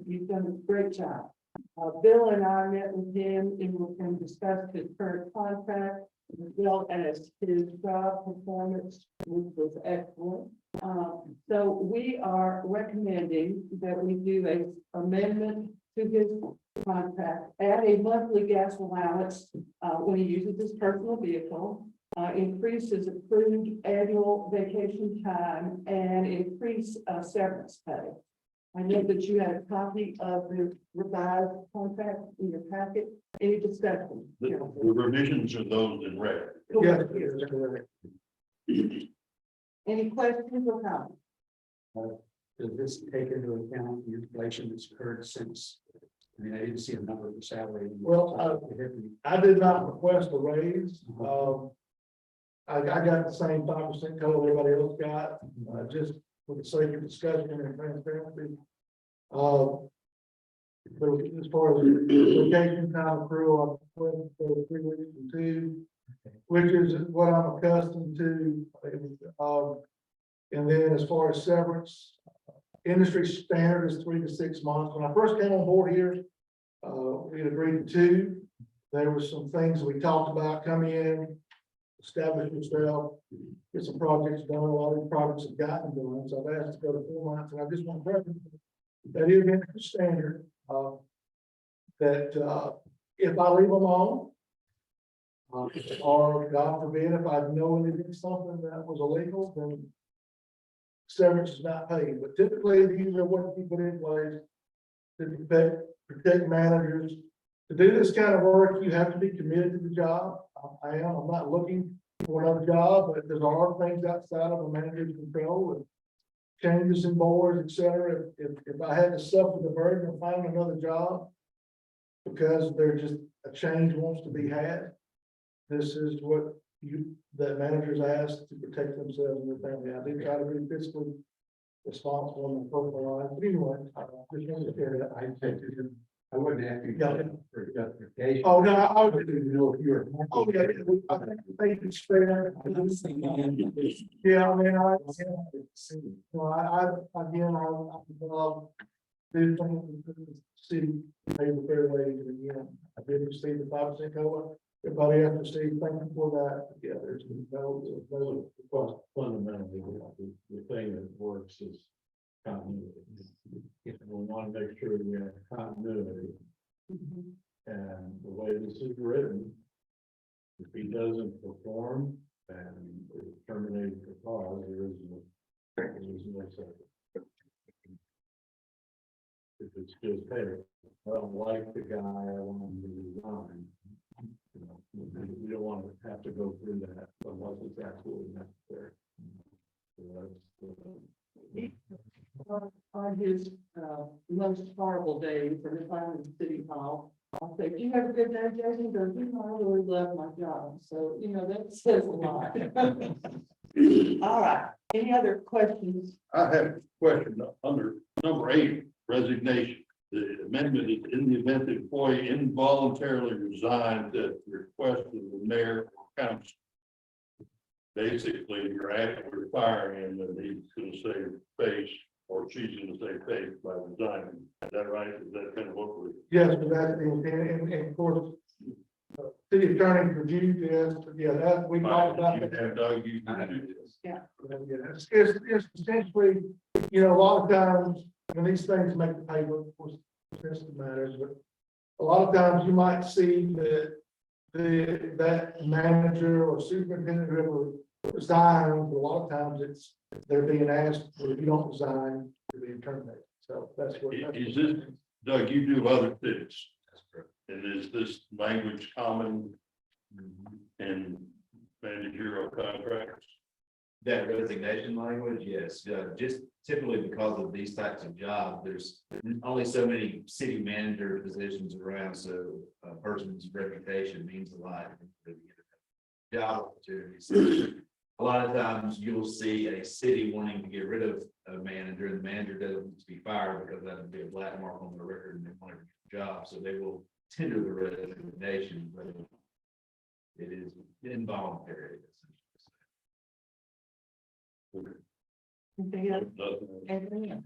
He's done a great job. Bill and I met with him and discussed his current contract, as well as his job performance, which was excellent. So we are recommending that we do an amendment to his contract, add a monthly gas allowance when he uses his personal vehicle, increase his approved annual vacation time, and increase severance pay. I know that you had a copy of the revised contract in your packet. Any discussion? The revisions are those in red. Yeah. Any questions or comments? Does this take into account the inflation that's occurred since? I mean, I didn't see a number of the salary. Well, I did not request a raise. I got the same 5% COLA everybody else got, just for the sake of discussion and transparency. But as far as vacation time accrual, I'm putting for 3 weeks and 2, which is what I'm accustomed to. And then as far as severance, industry standard is 3 to 6 months. When I first came on board here, we had agreed to 2. There were some things we talked about, come in, establish yourself, get some projects done. A lot of these projects have gotten done, so I've asked to go to 4 months, and I just want to reference that is industry standard. That if I leave them on, or God forbid, if I knowingly did something that was illegal, then severance is not paid. But typically, these are what you put in place to protect managers. To do this kind of work, you have to be committed to the job. I am. I'm not looking for another job, but there are things outside of a manager's control and changes in boards, et cetera. If I had to suffer the burden of finding another job because there's just a change wants to be had, this is what that managers ask to protect themselves and their family. I do try to be fiscally responsible in my personal life. But anyway, I just wanted to share that. I wouldn't ask you for justification. Oh, no, I didn't know if you were. oh, yeah, I think it's fair. Yeah, I mean, I again, do things to see pay the fair wage, and again, I did receive the 5% COLA. Everybody else received, thank you for that. Yeah, there's no Well, fundamentally, the thing that works is continuity. We want to make sure we have continuity. And the way this is written, if he doesn't perform and is terminated for cause, there is no second. If it's just, hey, I don't like the guy, I want him to resign. You know, we don't want to have to go through that unless it's absolutely necessary. So that's, On his most horrible days, and if I'm in City Hall, I'll say, "Do you have a good day, Jason?" He goes, "You know, I really love my job." So, you know, that says a lot. All right, any other questions? I have a question under number 8, resignation. The amendment is in the event the employee involuntarily resigns at the request of the mayor or council. Basically, you're actually firing him, and he's going to save face, or she's going to save face by resigning. Is that right? Is that kind of what we're? yes, but that's the intent, and of course, city attorney reviewed this, yeah, that, we talked about You that. have Doug, you can do this. Yeah, it's essentially, you know, a lot of times, when these things make the paper, of course, sensitive matters, but a lot of times you might see that that manager or superintendent, whoever resigns, a lot of times they're being asked, well, if you don't resign, you're being terminated. So that's what. Is this, Doug, you do other things. That's correct. And is this language common in managerial contracts? That resignation language, yes, just typically because of these types of jobs, there's only so many city manager positions around, so a person's reputation means a lot. Job opportunities. A lot of times you'll see a city wanting to get rid of a manager, and the manager doesn't want to be fired because that would be a black mark on the record and they want to get a job, so they will tender the resignation, but it is involuntary. Anything else? Anything else?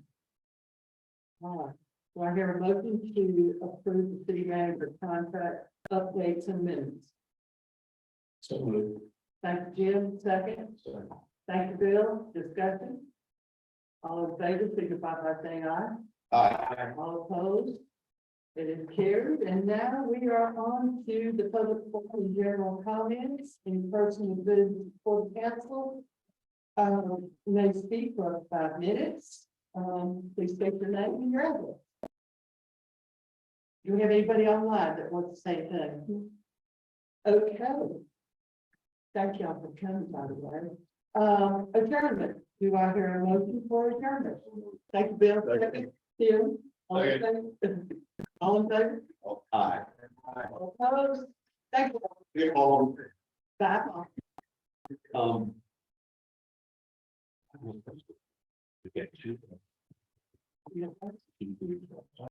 All right, do I hear a motion to approve the city manager contract updates and minutes? so moved. Thank you, Jim, second. Thank you, Bill, discussion. All in favor, signify by saying aye. Aye. All opposed? It is carried, and now we are on to the public forum and general comments in person and business for the council. May speak for 5 minutes. Please state your name and your address. Do we have anybody online that wants to say anything? Okay. Thank y'all for coming, by the way. Adjournment. Do I hear a motion for adjournment? Thank you, Bill. Second. Tim? All in favor? All in favor? Aye. All opposed? Thank you. Bye. Um. Okay. Yeah.